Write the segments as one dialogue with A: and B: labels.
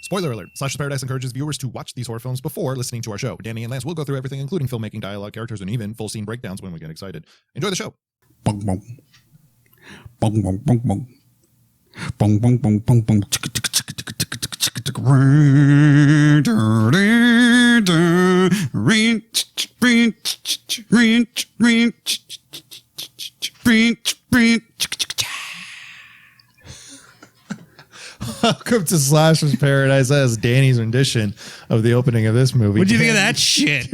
A: Spoiler alert, Slash's Paradise encourages viewers to watch these horror films before listening to our show. Danny and Lance will go through everything, including filmmaking, dialogue, characters, and even full scene breakdowns when we get excited. Enjoy the show.
B: Bong, bong. Bong, bong, bong, bong. Bong, bong, bong, bong, bong.
A: Welcome to Slash's Paradise. That is Danny's rendition of the opening of this movie.
B: What'd you think of that shit?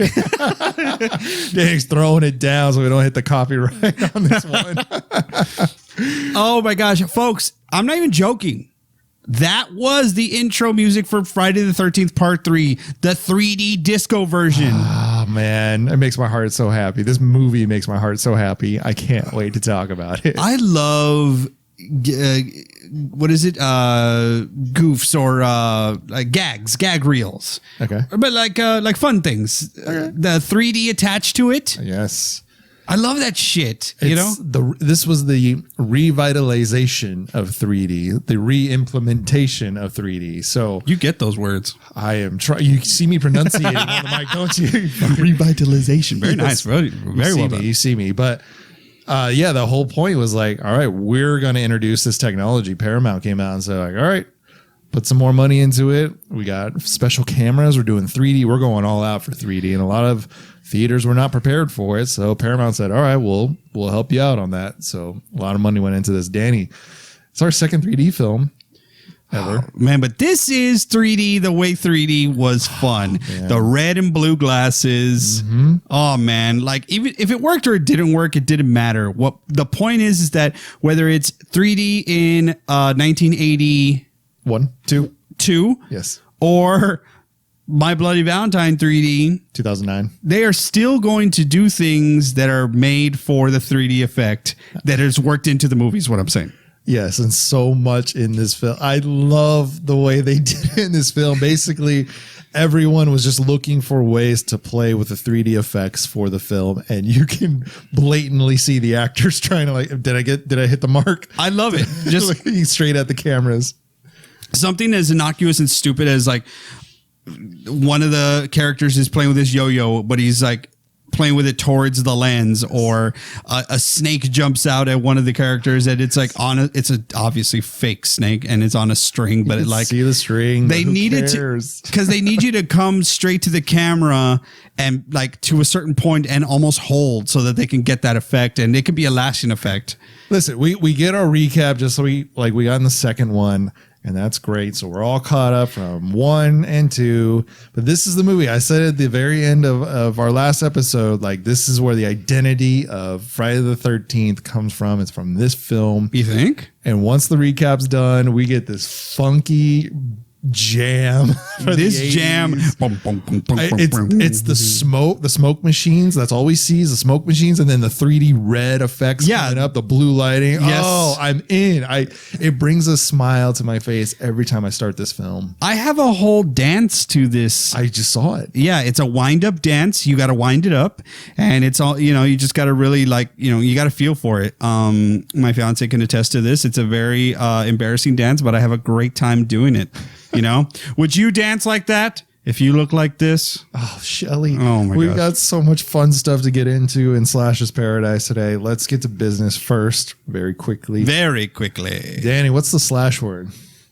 A: Danny's throwing it down so we don't hit the copyright on this one.
B: Oh my gosh, folks, I'm not even joking. That was the intro music for Friday the 13th Part 3, the 3D disco version.
A: Oh, man. It makes my heart so happy. This movie makes my heart so happy. I can't wait to talk about it.
B: I love... what is it? Goofs or like gag reels.
A: Okay.
B: But like fun things.
A: Okay.
B: The 3D attached to it.
A: Yes.
B: I love that shit.
A: This was the revitalization of 3D, the re-implementation of 3D. So
B: you get those words.
A: I am trying. You see me pronunciating on the mic, don't you?
B: Revitalization. Very nice. Very well done.
A: You see me, but yeah, the whole point was like, all right, we're going to introduce this technology. Paramount came out and said, like, all right, put some more money into it. We got special cameras. We're doing 3D. We're going all out for 3D, and a lot of theaters were not prepared for it. So Paramount said, all right, we'll help you out on that. So a lot of money went into this. Danny, it's our second 3D film ever.
B: Man, but this is 3D the way 3D was fun. The red and blue glasses. Mm-hmm. Oh, man. Like, even if it worked or it didn't work, it didn't matter. What the point is that whether it's 3D in 1980...
A: 2. Yes.
B: Or My Bloody Valentine 3D.
A: 2009.
B: They are still going to do things that are made for the 3D effect that is worked into the movie is what I'm saying.
A: Yes, and so much in this film. I love the way they did it in this film. Basically, everyone was just looking for ways to play with the 3D effects for the film, and you can blatantly see the actors trying to like, did I hit the mark?
B: I love it. Just
A: looking straight at the cameras.
B: Something as innocuous and stupid as like one of the characters is playing with his yo-yo, but he's like playing with it towards the lens, or a snake jumps out at one of the characters and it's like it's a obviously fake snake and it's on a string, but it like
A: see the string.
B: They needed to, because they need you to come straight to the camera and like to a certain point and almost hold so that they can get that effect, and it could be a lasting effect.
A: Listen, we get our recap just so we got in the second one. And that's great. So we're all caught up from 1 and 2. But this is the movie. I said at the very end of our last episode, like, this is where the identity of Friday the 13th comes from. It's from this film.
B: You think?
A: And once the recap's done, we get this funky jam.
B: This jam.
A: It's the smoke machines. That's all we see is the smoke machines, and then the 3D red effects coming up, the blue lighting.
B: Yes.
A: Oh, I'm in. It brings a smile to my face every time I start this film.
B: I have a whole dance to this.
A: I just saw it.
B: Yeah, it's a wind up dance. You got to wind it up, and it's all, you just got to really you got to feel for it. My fiance can attest to this. It's a very embarrassing dance, but I have a great time doing it. Would you dance like that if you look like this?
A: Oh, Shelly.
B: Oh, my God.
A: We've got so much fun stuff to get into in Slash's Paradise today. Let's get to business first, very quickly.
B: Very quickly.
A: Danny, what's the slash word?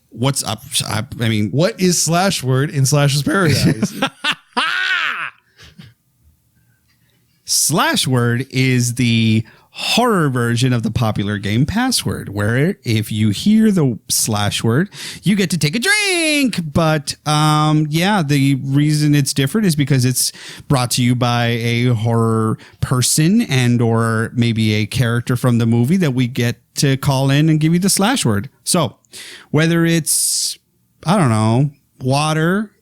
B: What's up? I mean,
A: what is slash word in Slash's Paradise?
B: Slash word is the horror version of the popular game Password, where if you hear the slash word, you get to take a drink. But the reason it's different is because it's brought to you by a horror person and or maybe a character from the movie that we get to call in and give you the slash word. So whether it's, I don't know, water,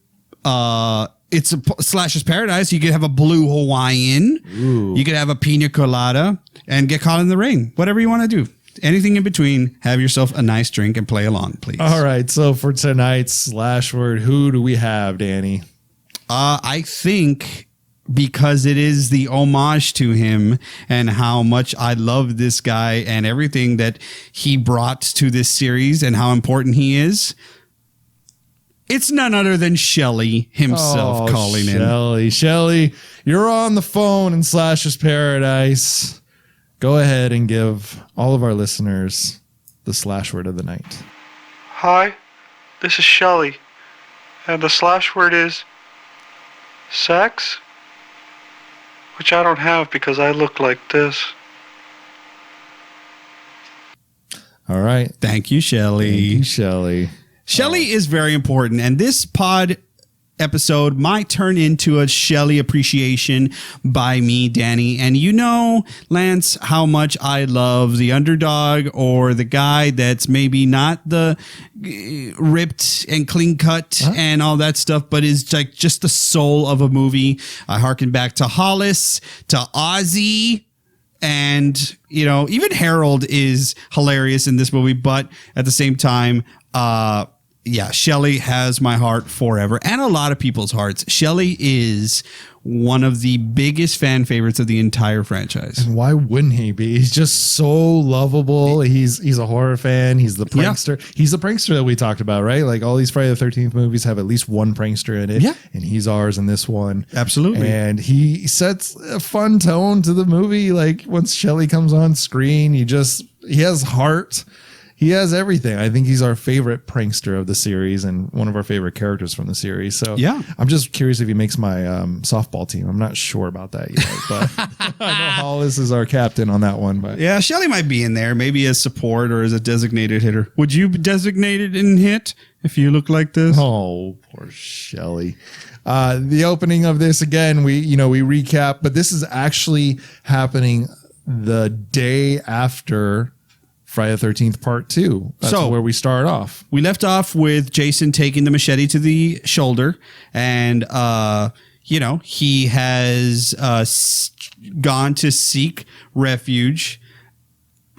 B: it's a Slash's Paradise. You could have a blue Hawaiian. Ooh. You could have a pina colada and get caught in the ring. Whatever you want to do. Anything in between. Have yourself a nice drink and play along, please. All
A: right. So for tonight's slash word, who do we have, Danny?
B: I think because it is the homage to him and how much I love this guy and everything that he brought to this series and how important he is. It's none other than Shelley himself calling in.
A: Shelley, you're on the phone in Slash's Paradise. Go ahead and give all of our listeners the slash word of the night.
C: Hi, this is Shelley, and the slash word is sex, which I don't have because I look like this.
A: All right.
B: Thank you, Shelley.
A: Thank you, Shelley.
B: Shelley is very important, and this pod episode might turn into a Shelley appreciation by me, Danny. And you know, Lance, how much I love the underdog or the guy that's maybe not the ripped and clean cut and all that stuff, but is like just the soul of a movie. I harken back to Hollis, to Ozzy. And, you know, even Harold is hilarious in this movie. But at the same time, yeah, Shelley has my heart forever and a lot of people's hearts. Shelley is one of the biggest fan favorites of the entire franchise.
A: And why wouldn't he be? He's just so lovable. He's a horror fan. He's the prankster. Yeah. He's the prankster that we talked about, right? Like all these Friday the 13th movies have at least one prankster in it. Yeah. And he's ours in this one.
B: Absolutely.
A: And he sets a fun tone to the movie. Like once Shelley comes on screen, he has heart. He has everything. I think he's our favorite prankster of the series and one of our favorite characters from the series. So yeah, I'm just curious if he makes my softball team. I'm not sure about that yet, but I know Hollis is our captain on that one. But
B: yeah, Shelley might be in there, maybe as support or as a designated hitter. Would you be designated in hit if you look like this?
A: Oh, poor Shelley. The opening of this again, we recap, but this is actually happening the day after Friday the 13th Part 2. That's where we start off.
B: We left off with Jason taking the machete to the shoulder, and he has gone to seek refuge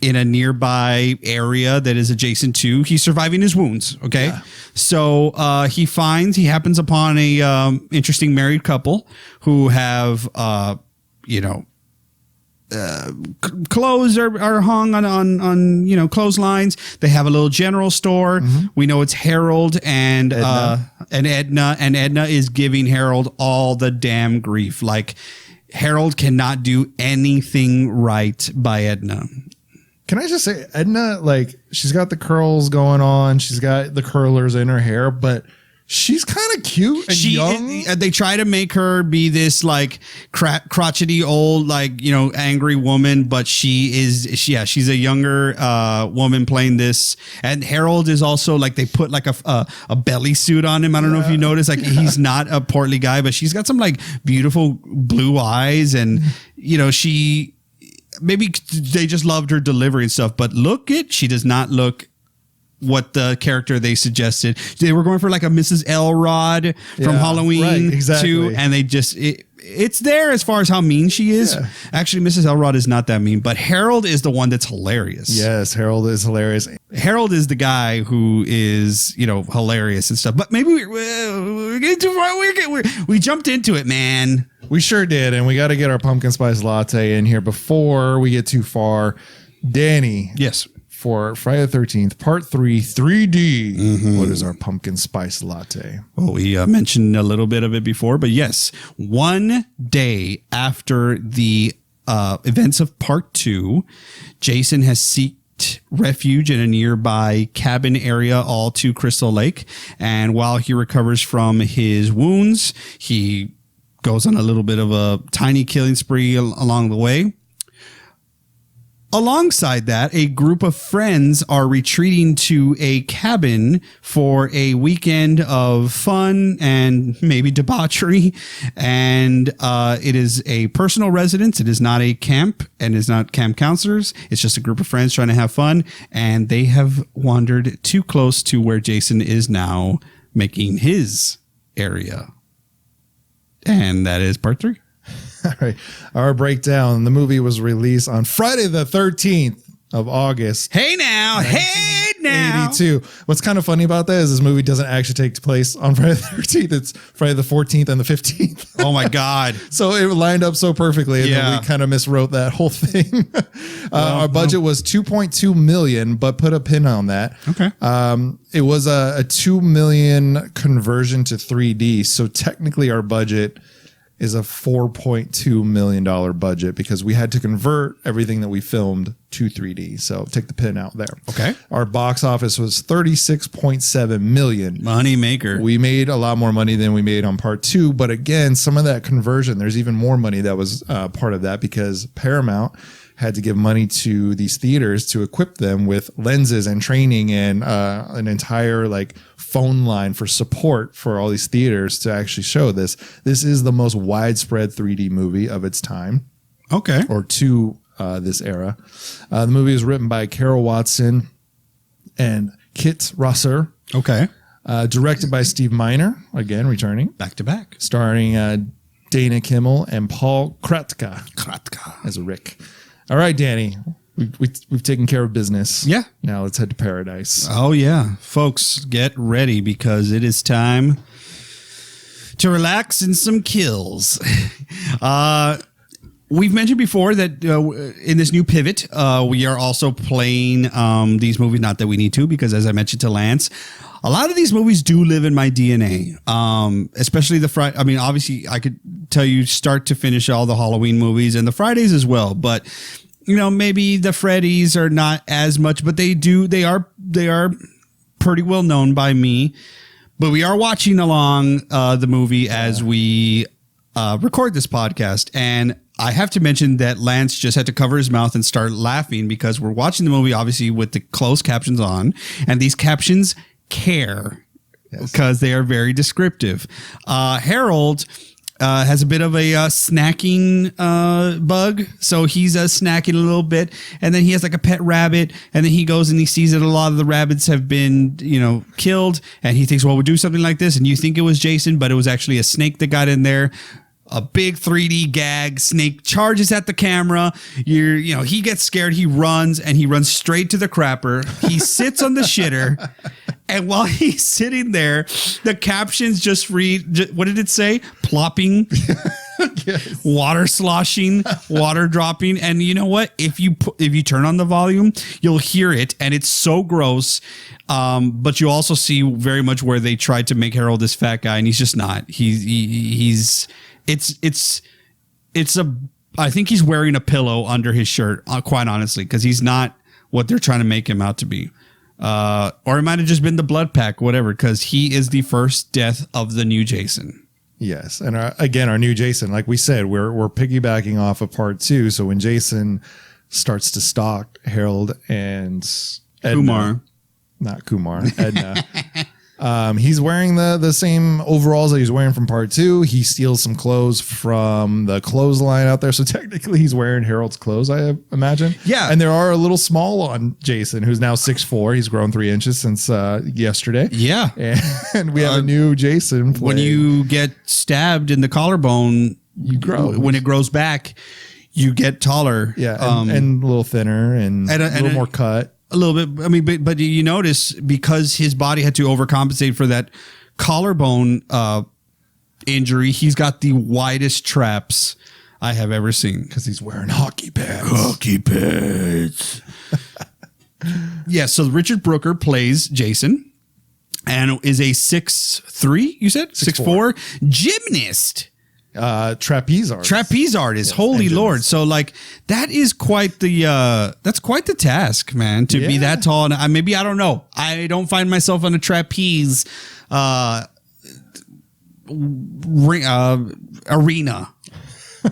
B: in a nearby area that is adjacent to. He's surviving his wounds. Okay, yeah. So he happens upon a interesting married couple who have clothes are hung on clotheslines. They have a little general store. Mm-hmm. We know it's Harold and Edna. And Edna is giving Harold all the damn grief. Like Harold cannot do anything right by Edna.
A: Can I just say, Edna, like she's got the curls going on. She's got the curlers in her hair, but she's kind of cute and young.
B: They try to make her be this like crotchety old, angry woman, but she's a younger woman playing this. And Harold is also like, they put like a belly suit on him. I don't know if you noticed, like he's not a portly guy, but she's got some like beautiful blue eyes. And, maybe they just loved her delivery and stuff, but she does not look what the character they suggested. They were going for like a Mrs. Elrod from Halloween,
A: right, exactly.
B: too, and they just it's there as far as how mean she is. Yeah. Actually, Mrs. Elrod is not that mean, but Harold is the one that's hilarious.
A: Yes, Harold is hilarious.
B: Harold is the guy who is hilarious and stuff. But maybe we're getting too far. We jumped into it, man.
A: We sure did, and we got to get our pumpkin spice latte in here before we get too far. Danny,
B: yes.
A: For Friday the 13th, Part 3, 3D. Mm-hmm. What is our pumpkin spice latte?
B: Well, we mentioned a little bit of it before, but yes, one day after the events of Part 2, Jason has sought refuge in a nearby cabin area all to Crystal Lake. And while he recovers from his wounds, he goes on a little bit of a tiny killing spree along the way. Alongside that, a group of friends are retreating to a cabin for a weekend of fun and maybe debauchery. And it is a personal residence. It is not a camp and it's not camp counselors. It's just a group of friends trying to have fun. And they have wandered too close to where Jason is now making his area. And that is Part 3.
A: All right. Our breakdown. The movie was released on Friday the 13th of August.
B: Hey now. Hey now.
A: 82. What's kind of funny about that is this movie doesn't actually take place on Friday the 13th. It's Friday the 14th and the 15th.
B: Oh my God.
A: So it lined up so perfectly, and then we kind of miswrote that whole thing. Our budget was $2.2 million, but put a pin on that.
B: Okay.
A: It was a $2 million conversion to 3D. So technically our budget is a $4.2 million budget because we had to convert everything that we filmed to 3D. So take the pin out there.
B: Okay.
A: Our box office was $36.7 million.
B: Money maker.
A: We made a lot more money than we made on part 2. But again, some of that conversion, there's even more money that was part of that because Paramount had to give money to these theaters to equip them with lenses and training and an entire like phone line for support for all these theaters to actually show this. This is the most widespread 3D movie of its time.
B: Okay.
A: Or to this era. The movie was written by Carol Watson and Kit Rosser.
B: Okay.
A: Directed by Steve Miner, again returning.
B: Back to back.
A: Starring Dana Kimmel and Paul Kratka as a Rick. All right, Danny, we've taken care of business.
B: Yeah.
A: Now let's head to paradise.
B: Oh, yeah. Folks, get ready because it is time to relax in some kills. We've mentioned before that in this new pivot, we are also playing these movies. Not that we need to, because as I mentioned to Lance, a lot of these movies do live in my DNA, especially the Friday. I mean, obviously, I could tell you start to finish all the Halloween movies and the Fridays as well. But, you know, maybe the Freddy's are not as much, but they are pretty well known by me. But we are watching along the movie as we record this podcast. And I have to mention that Lance just had to cover his mouth and start laughing because we're watching the movie, obviously, with the closed captions on. And these captions care because they are very descriptive. Harold has a bit of a snacking bug. So he's snacking a little bit. And then he has like a pet rabbit. And then he goes and he sees that a lot of the rabbits have been, killed. And he thinks, well, we'll do something like this. And you think it was Jason, but it was actually a snake that got in there. A big 3D gag. Snake charges at the camera. He gets scared. He runs straight to the crapper. He sits on the shitter. And while he's sitting there, the captions just read, what did it say? Plopping, yes. Water sloshing, water dropping. And you know what? If you turn on the volume, you'll hear it. And it's so gross. But you also see very much where they tried to make Harold this fat guy. And he's just not. I think he's wearing a pillow under his shirt, quite honestly, because he's not what they're trying to make him out to be. Or it might have just been the blood pack, whatever, because he is the first death of the new Jason.
A: Yes. And our new Jason, like we said, we're piggybacking off of part 2. So when Jason starts to stalk Harold and Edna, Edna. He's wearing the same overalls that he's wearing from part 2. He steals some clothes from the clothesline out there. So technically he's wearing Harold's clothes, I imagine.
B: Yeah.
A: And there are a little small on Jason, who's now 6'4". He's grown 3 inches since yesterday.
B: Yeah.
A: And we have a new Jason.
B: When you get stabbed in the collarbone,
A: you grow.
B: When it grows back, you get taller.
A: Yeah. And a little thinner and a little more cut.
B: A little bit. I mean, but you notice because his body had to overcompensate for that collarbone injury, he's got the widest traps I have ever seen.
A: Because he's wearing hockey pads.
B: Hockey pads. Yeah, so Richard Brooker plays Jason and is a 6'3", you said? 6'4" gymnast.
A: Trapeze
B: artist. Holy Lord. So like that is quite the task, man, to be that tall. And maybe, I don't know. I don't find myself on a trapeze arena.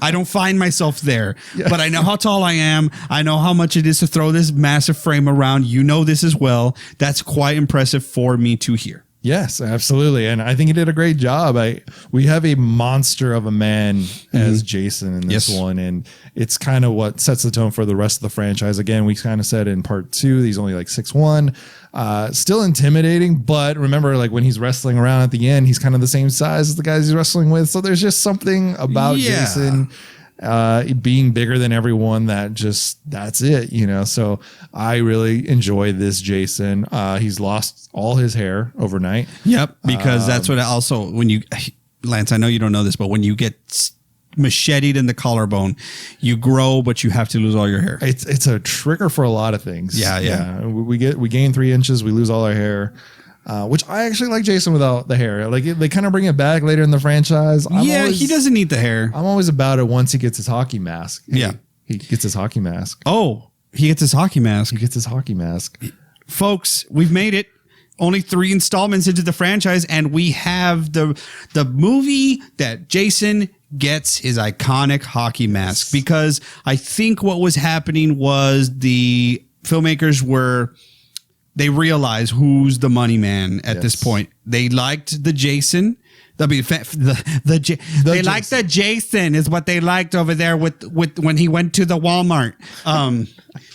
B: I don't find myself there, but I know how tall I am. I know how much it is to throw this massive frame around. You know this as well. That's quite impressive for me to hear.
A: Yes, absolutely. And I think he did a great job. We have a monster of a man as Jason in this one. And it's kind of what sets the tone for the rest of the franchise. Again, we kind of said in part 2, he's only like 6'1", still intimidating. But remember, like when he's wrestling around at the end, he's kind of the same size as the guys he's wrestling with. So there's just something about Jason being bigger than everyone. That's it, you know. So I really enjoy this Jason. He's lost all his hair overnight.
B: Yep, because that's what also when you, Lance, I know you don't know this, but when you get macheted in the collarbone, you grow, but you have to lose all your hair.
A: It's a trigger for a lot of things.
B: Yeah.
A: We gain 3 inches, we lose all our hair. Which I actually like Jason without the hair. Like they kind of bring it back later in the franchise.
B: He doesn't need the hair.
A: I'm always about it once he gets his hockey mask.
B: Yeah.
A: He gets his hockey mask.
B: Oh, he gets his hockey mask.
A: He gets his hockey mask.
B: Folks, we've made it. Only 3 installments into the franchise, and we have the movie that Jason gets his iconic hockey mask. Because I think what was happening was the filmmakers they realized who's the money man at this point. They liked the Jason. They liked the Jason is what they liked over there with when he went to the Walmart.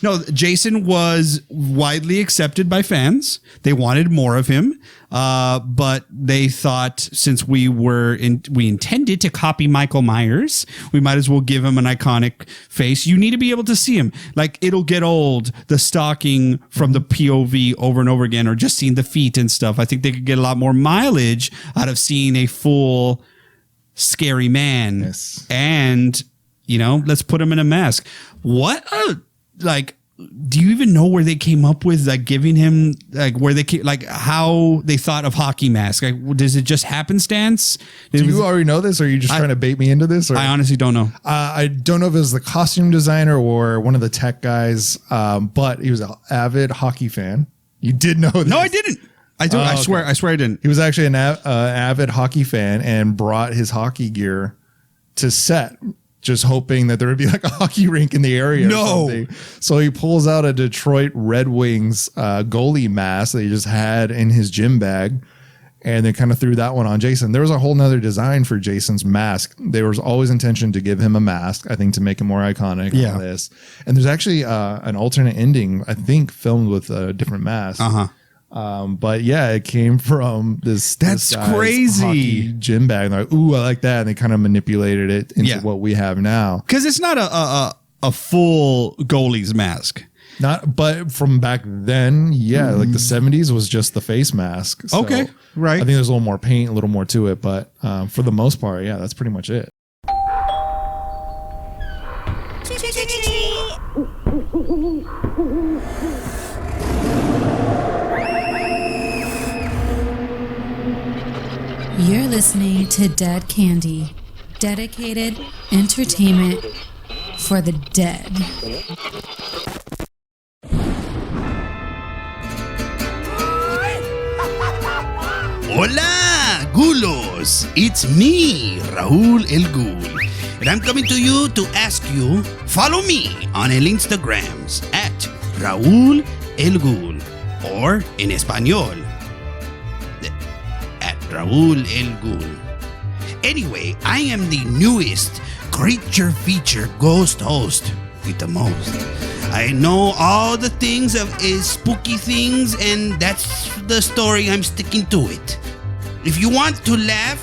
B: No, Jason was widely accepted by fans. They wanted more of him, but they thought since we intended to copy Michael Myers, we might as well give him an iconic face. You need to be able to see him. Like, it'll get old, the stalking from the POV over and over again, or just seeing the feet and stuff. I think they could get a lot more mileage out of seeing a full scary man.
A: Yes.
B: And, let's put him in a mask. Do you even know where they came up with giving him how they thought of hockey mask? Does it just happenstance?
A: Do you already know this, or are you just trying to bait me into this? Or?
B: I honestly don't know.
A: I don't know if it was the costume designer or one of the tech guys, but he was an avid hockey fan. You did know this.
B: No, I didn't. I do. I swear I didn't.
A: He was actually an avid hockey fan and brought his hockey gear to set, just hoping that there would be like a hockey rink in the area.
B: No.
A: Or something. So he pulls out a Detroit Red Wings goalie mask that he just had in his gym bag, and they kind of threw that one on Jason. There was a whole nother design for Jason's mask. There was always intention to give him a mask, I think, to make him more iconic.
B: Yeah.
A: On this. And there's actually an alternate ending, I think, filmed with a different mask. But yeah, it came from this.
B: That's
A: this guy's
B: crazy
A: hockey gym bag. And they're like, ooh, I like that. And they kind of manipulated it into what we have now.
B: Because it's not a full goalie's mask.
A: But from back then, like the 70s was just the face mask. So
B: okay, right.
A: I think there's a little more paint, a little more to it. But for the most part, that's pretty much it.
D: You're listening to Dead Candy, dedicated entertainment for the dead.
E: Hola, Gulos! It's me, Raul El Ghul, and I'm coming to you to ask you, follow me on el Instagrams at Raul El Ghul, or in Espanol, at Raul El Ghul. Anyway, I am the newest creature feature ghost host with the most. I know all the things of spooky things, and that's the story. I'm sticking to it. If you want to laugh,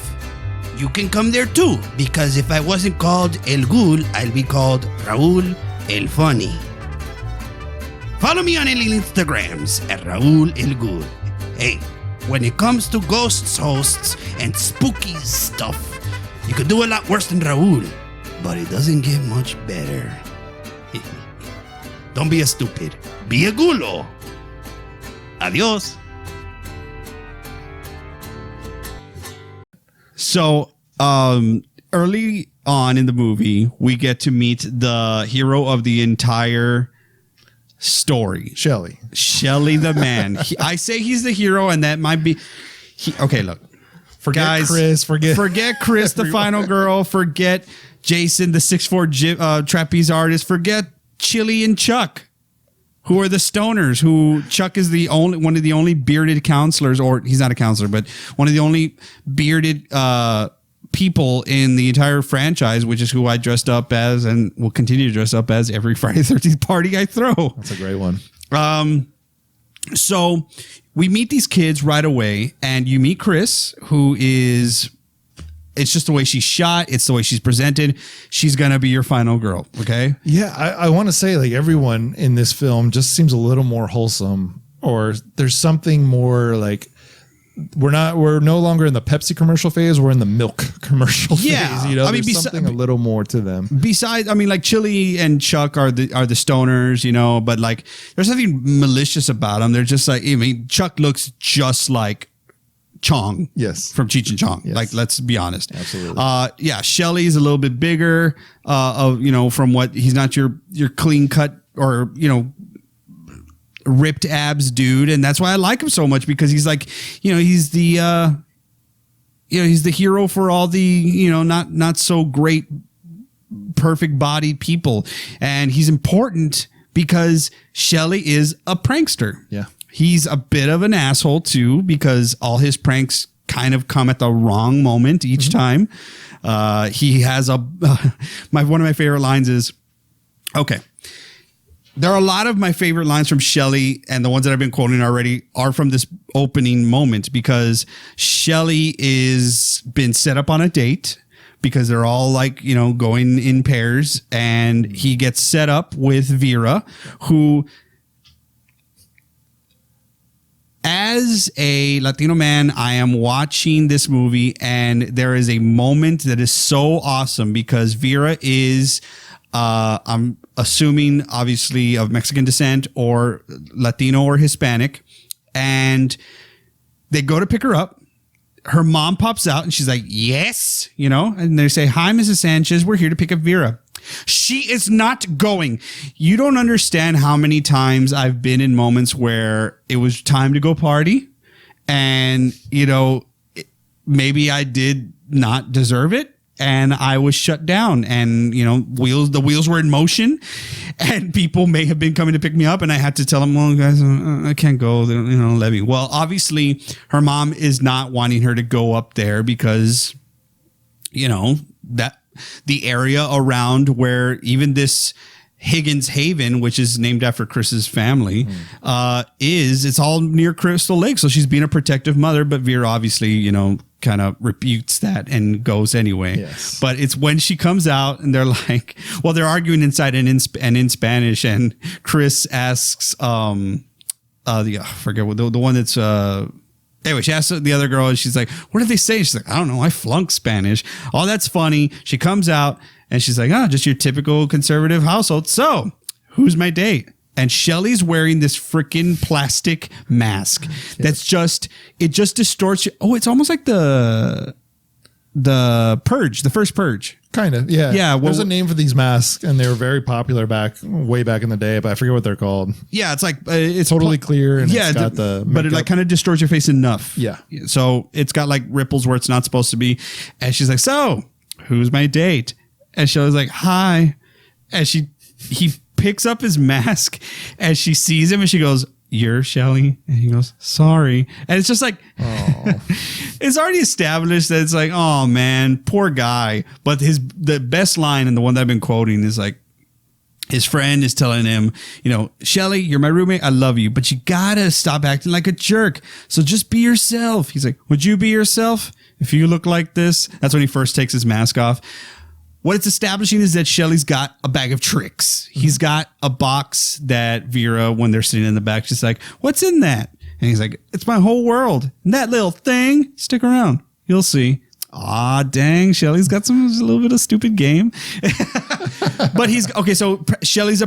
E: you can come there too, because if I wasn't called El Ghul, I'll be called Raul El Funny. Follow me on el Instagrams at Raul El Ghul. Hey, when it comes to ghosts hosts and spooky stuff, you could do a lot worse than Raul, but it doesn't get much better. Don't be a stupid. Be a gulo. Adios.
B: So, early on in the movie, we get to meet the hero of the entire story.
A: Shelly
B: the man. I say he's the hero, and that might be... okay, look.
A: Forget Chris.
B: Forget Chris, the final girl. Forget Jason, the 6'4" trapeze artist. Forget Chili and Chuck, who are the stoners. Who Chuck is one of the only bearded counselors, or he's not a counselor, but one of the only bearded people in the entire franchise, which is who I dressed up as and will continue to dress up as every Friday the 13th party I throw.
A: That's a great one.
B: So we meet these kids right away, and you meet Chris, who is It's just the way she's shot. It's the way she's presented. She's going to be your final girl. Okay.
A: Yeah. I want to say like everyone in this film just seems a little more wholesome, or there's something more like we're no longer in the Pepsi commercial phase. We're in the milk commercial phase. You know, I mean, there's something a little more to them.
B: Besides, I mean, like Chili and Chuck are the stoners, you know, but like there's nothing malicious about them. They're just like, I mean, Chuck looks just like Chong.
A: Yes.
B: From Cheech and Chong.
A: Yes.
B: Like, let's be honest.
A: Absolutely.
B: Yeah. Shelly's a little bit bigger, you know, from what he's not your clean cut or, you know, ripped abs dude, and that's why I like him so much, because he's like, you know, he's the he's the hero for all the, you know, not so great perfect bodied people, and he's important because Shelly is a prankster.
A: Yeah,
B: he's a bit of an asshole too, because all his pranks kind of come at the wrong moment each time. He has one of my favorite lines is, okay, there are a lot of my favorite lines from Shelly, and the ones that I've been quoting already are from this opening moment, because Shelly is been set up on a date because they're all like, you know, going in pairs, and he gets set up with Vera, who, as a Latino man, I am watching this movie, and there is a moment that is so awesome because Vera is, I'm assuming obviously of Mexican descent or Latino or Hispanic, and they go to pick her up. Her mom pops out and she's like, yes, you know, and they say, hi, Mrs. Sanchez, we're here to pick up Vera. She is not going. You don't understand how many times I've been in moments where it was time to go party, and, you know, maybe I did not deserve it, and I was shut down, and, you know, the wheels were in motion, and people may have been coming to pick me up, and I had to tell them, well, guys, I can't go. They don't, you know, let me. Well, obviously her mom is not wanting her to go up there because, you know, that the area around where even this Higgins Haven, which is named after Chris's family, it's all near Crystal Lake. So she's being a protective mother, but Vera obviously, you know, kind of rebukes that and goes anyway.
A: Yes.
B: But it's when she comes out and they're like, well, they're arguing inside and in Spanish, and Chris asks, I forget what the one that's, anyway, she asks the other girl, and she's like, what did they say? She's like, I don't know. I flunked Spanish. Oh, that's funny. She comes out and she's like, oh, just your typical conservative household. So who's my date? And Shelly's wearing this freaking plastic mask that's just distorts you. Oh, it's almost like the Purge, the first Purge.
A: kind of. Yeah,
B: Yeah, well,
A: there's a name for these masks, and they were very popular way back in the day, but I forget what they're called.
B: Yeah, it's like it's
A: Totally clear, and it's got the
B: but it like kind of distorts your face enough.
A: Yeah.
B: So it's got like ripples where it's not supposed to be. And she's like, so who's my date? And Shelly's like, hi. And he picks up his mask and she sees him and she goes, you're Shelly? And he goes, sorry. And it's just like, it's already established that it's like, oh man, poor guy. But the best line, and the one that I've been quoting, is like, his friend is telling him, you know, Shelly, you're my roommate. I love you, but you gotta stop acting like a jerk. So just be yourself. He's like, would you be yourself if you look like this? That's when he first takes his mask off. What it's establishing is that Shelly's got a bag of tricks. He's got a box that Vera, when they're sitting in the back, she's like, what's in that? And he's like, it's my whole world. And that little thing, stick around. You'll see. Ah, dang. Shelly's got a little bit of stupid game. But so Shelly's he's a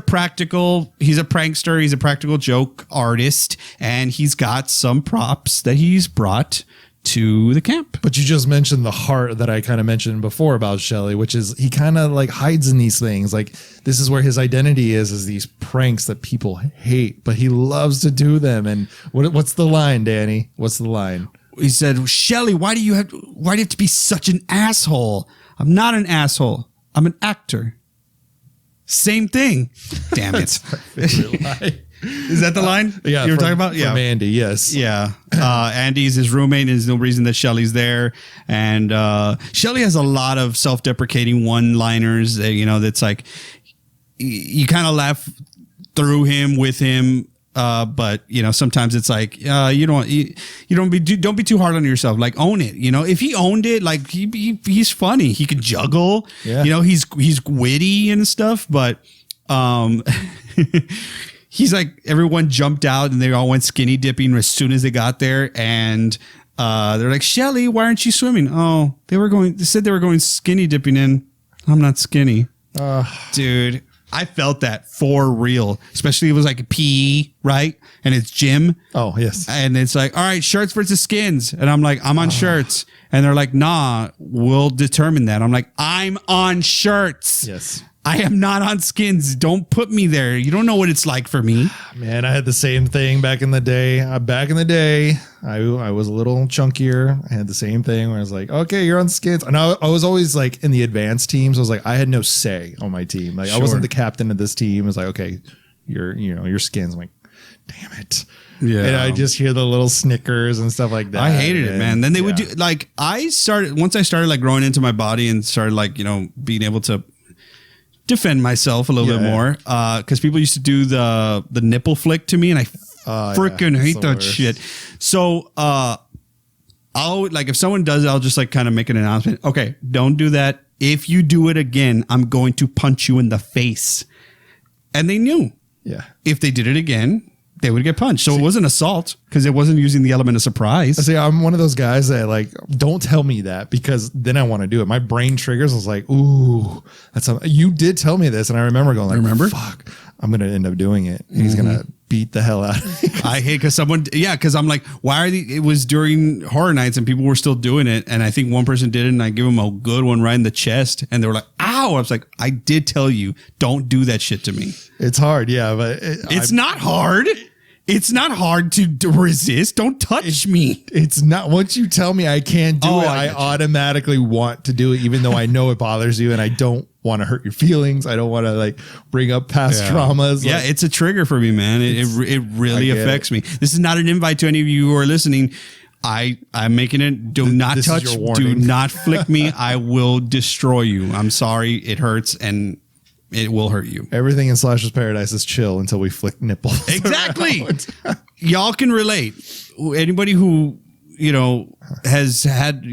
B: prankster. He's a practical joke artist. And he's got some props that he's brought to the camp.
A: But you just mentioned the heart that I kind of mentioned before about Shelly, which is he kind of like hides in these things. Like this is where his identity is these pranks that people hate, but he loves to do them. And what's the line, Danny? What's the line?
B: He said, Shelly, why do you have to be such an asshole? I'm not an asshole. I'm an actor. Same thing. Damn it. Is that the line?
A: Yeah.
B: You were talking about? Yeah.
A: From Andy, yes.
B: Yeah. Andy's his roommate, and is the reason that Shelly's there. And Shelly has a lot of self-deprecating one-liners, that's like, you kind of laugh through him, with him. But sometimes it's like don't be too hard on yourself. Like, own it. If he owned it, like he's funny. He can juggle.
A: Yeah.
B: He's witty and stuff. But he's like, everyone jumped out and they all went skinny dipping as soon as they got there, and they're like, Shelly, why aren't you swimming? Oh, they said they were going skinny dipping in. I'm not skinny. Dude, I felt that for real. Especially it was like PE, right? And it's gym.
A: Oh, yes.
B: And it's like, all right, shirts versus skins. And I'm like, I'm on shirts. And they're like, nah, we'll determine that. I'm like, I'm on shirts.
A: Yes.
B: I am not on skins. Don't put me there. You don't know what it's like for me.
A: Man, I had the same thing back in the day. I was a little chunkier. I had the same thing where I was like, okay, you're on skins. And I was always like in the advanced teams. I was like, I had no say on my team. Like I wasn't the captain of this team. It was like, okay, you're skins. I'm like, damn it.
B: Yeah.
A: And I just hear the little snickers and stuff like that.
B: I hated it, man. Then they would do like, once I started like growing into my body and started like, being able to defend myself a little bit more, because people used to do the nipple flick to me, and I freaking hate that shit. So I'll like, if someone does it, I'll just like kind of make an announcement. Okay, don't do that. If you do it again, I'm going to punch you in the face. And they knew.
A: Yeah.
B: If they did it again, they would get punched. So it wasn't assault because it wasn't using the element of surprise.
A: See, I'm one of those guys that like, don't tell me that, because then I want to do it. My brain triggers. I was like, ooh, you did tell me this. And I remember going like, fuck, I'm going to end up doing it. He's going to beat the hell out of me.
B: I hate because I'm like, why are it was during horror nights and people were still doing it. And I think one person did it and I give them a good one right in the chest. And they were like, ow. I was like, I did tell you, don't do that shit to me.
A: It's hard. Yeah. But
B: it's not hard. It's not hard to resist. Don't touch me.
A: It's not. Once you tell me I can't do it, I automatically want to do it, even though I know it bothers you and I don't want to hurt your feelings. I don't want to like bring up past traumas.
B: Yeah, it's a trigger for me, man. It really affects me. This is not an invite to any of you who are listening. I'm making it. Do not touch. Do not flick me. I will destroy you. I'm sorry. It hurts and it will hurt you.
A: Everything in Slasher's Paradise is chill until we flick nipples.
B: Exactly. Y'all can relate. Anybody who, has had,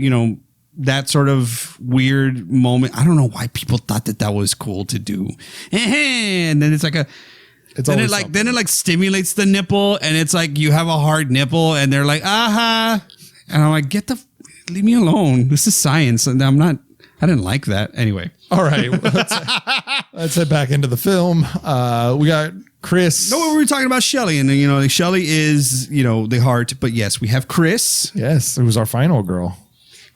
B: that sort of weird moment. I don't know why people thought that was cool to do. And then it's like then it stimulates the nipple and it's like you have a hard nipple and they're like, aha. And I'm like, leave me alone. This is science. And I didn't like that. Anyway.
A: All right. Let's head back into the film. We got Chris.
B: No, we were talking about Shelly, and Shelly is, the heart. But yes, we have Chris.
A: Yes, it was our final girl.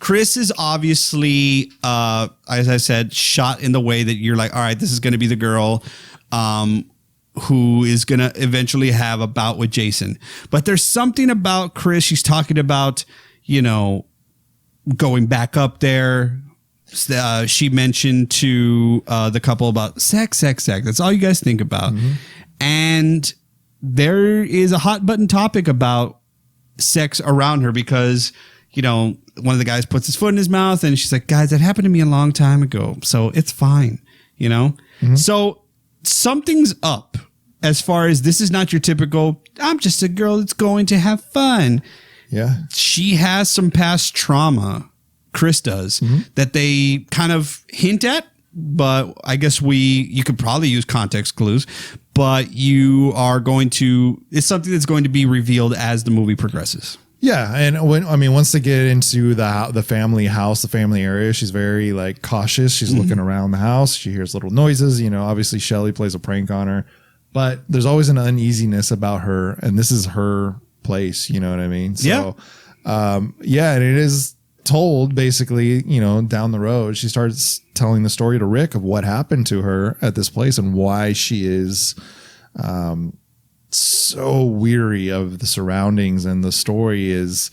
B: Chris is obviously, as I said, shot in the way that you're like, all right, this is going to be the girl who is going to eventually have a bout with Jason. But there's something about Chris. She's talking about, going back up there. She mentioned to the couple about sex. That's all you guys think about. Mm-hmm. And there is a hot button topic about sex around her because, one of the guys puts his foot in his mouth and she's like, guys, that happened to me a long time ago. So it's fine, Mm-hmm. So something's up as far as this is not your typical, I'm just a girl that's going to have fun.
A: Yeah.
B: She has some past trauma. Chris does, that they kind of hint at, but I guess you could probably use context clues, but it's something that's going to be revealed as the movie progresses.
A: Yeah. And once they get into the family house, the family area, she's very like cautious. She's looking around the house. She hears little noises, obviously Shelly plays a prank on her, but there's always an uneasiness about her. And this is her place. You know what I mean? So, and it is told basically, down the road, she starts telling the story to Rick of what happened to her at this place and why she is so weary of the surroundings. And the story is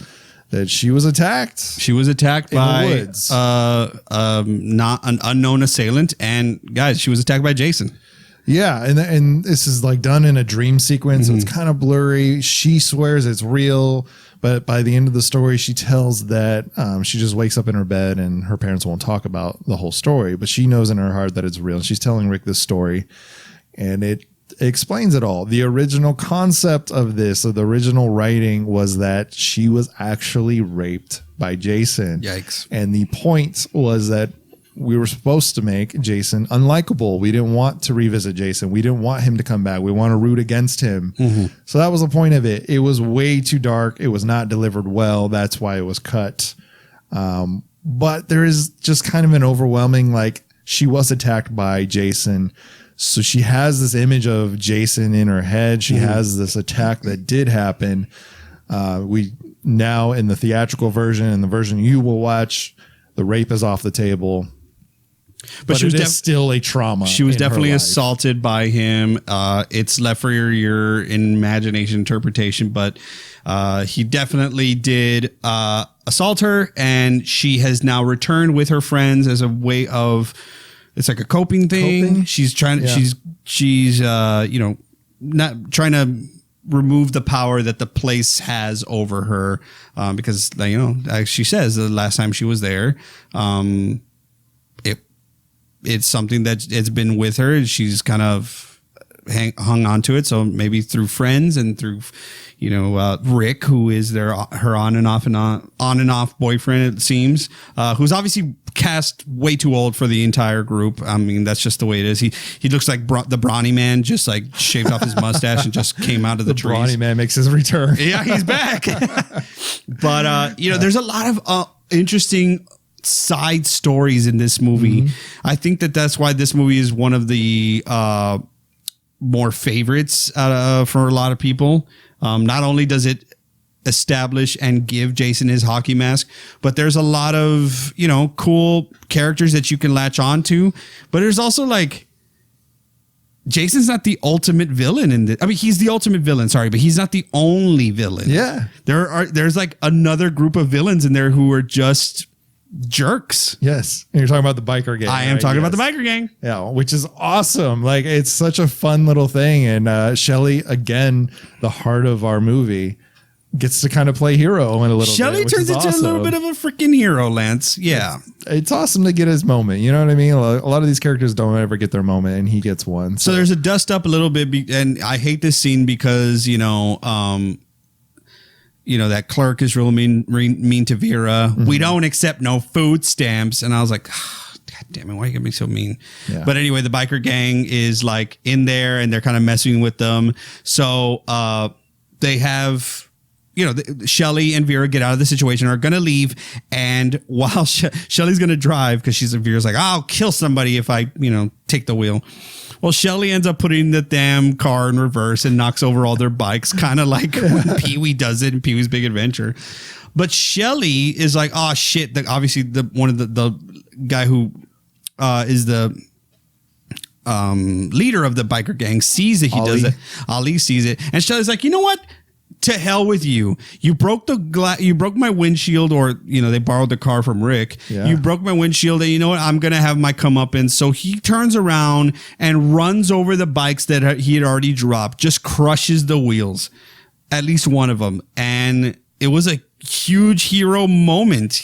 A: that she was attacked.
B: She was attacked by the woods. Not an unknown assailant. And guys, she was attacked by Jason.
A: Yeah, and this is like done in a dream sequence, so it's kind of blurry. She swears it's real, but by the end of the story, she tells that she just wakes up in her bed and her parents won't talk about the whole story, but she knows in her heart that it's real. And she's telling Rick this story, and it explains it all. The original concept of this, of the original writing, was that she was actually raped by Jason.
B: Yikes.
A: And the point was that we were supposed to make Jason unlikable. We didn't want to revisit Jason. We didn't want him to come back. We want to root against him. So that was the point of it. It was way too dark. It was not delivered well. That's why it was cut. But there is just kind of an overwhelming, like, she was attacked by Jason. So she has this image of Jason in her head. She has this attack that did happen. We now, in the theatrical version and the version you will watch, the rape is off the table. But she was still a trauma.
B: She was definitely assaulted by him. It's left for your imagination interpretation, but he definitely did assault her, and she has now returned with her friends as a way of, it's like a coping thing. She's trying. Yeah. She's not trying to remove the power that the place has over her, because as she says, the last time she was there, it's something that it's been with her. She's kind of hung on to it. So maybe through friends and through, Rick, who is her on and off boyfriend, it seems, who's obviously cast way too old for the entire group. I mean, that's just the way it is. He looks like the Brawny Man, just like shaved off his mustache and just came out of the trees.
A: Brawny Man makes his return.
B: Yeah, he's back. But there's a lot of interesting side stories in this movie. I think that's why this movie is one of the more favorites for a lot of people. Not only does it establish and give Jason his hockey mask, but there's a lot of cool characters that you can latch on to. But there's also like, Jason's not the ultimate villain in this. I mean, he's the ultimate villain, sorry, but he's not the only villain.
A: Yeah,
B: there's like another group of villains in there who are just jerks.
A: Yes. And you're talking about the biker gang.
B: I am talking about the biker gang.
A: Yeah, which is awesome. Like, it's such a fun little thing. And Shelley, again, the heart of our movie, gets to kind of play hero in a little
B: Shelley
A: bit.
B: Shelley turns into a little bit of a freaking hero, Lance. Yeah.
A: It's awesome to get his moment. You know what I mean? A lot of these characters don't ever get their moment, and he gets one.
B: So there's a dust up a little bit. And I hate this scene because, that clerk is real mean to Vera. We don't accept no food stamps. And I was like, God damn it, why you gonna be so mean? Yeah. But anyway, the biker gang is like in there and they're kind of messing with them. So they have, Shelley and Vera get out of the situation, are going to leave. And while Shelley's going to drive, because Vera's like, I'll kill somebody if I, take the wheel. Well, Shelley ends up putting the damn car in reverse and knocks over all their bikes, kind of like when Pee-wee does it in Pee-wee's Big Adventure. But Shelley is like, oh shit! Obviously, one of the guy who is the leader of the biker gang sees that he does it. Ali sees it, and Shelley's like, you know what? To hell with you. You broke you broke my windshield, or, they borrowed the car from Rick. Yeah. You broke my windshield, and you know what? I'm going to have my comeuppance. So he turns around and runs over the bikes that he had already dropped, just crushes the wheels, at least one of them. And it was a huge hero moment.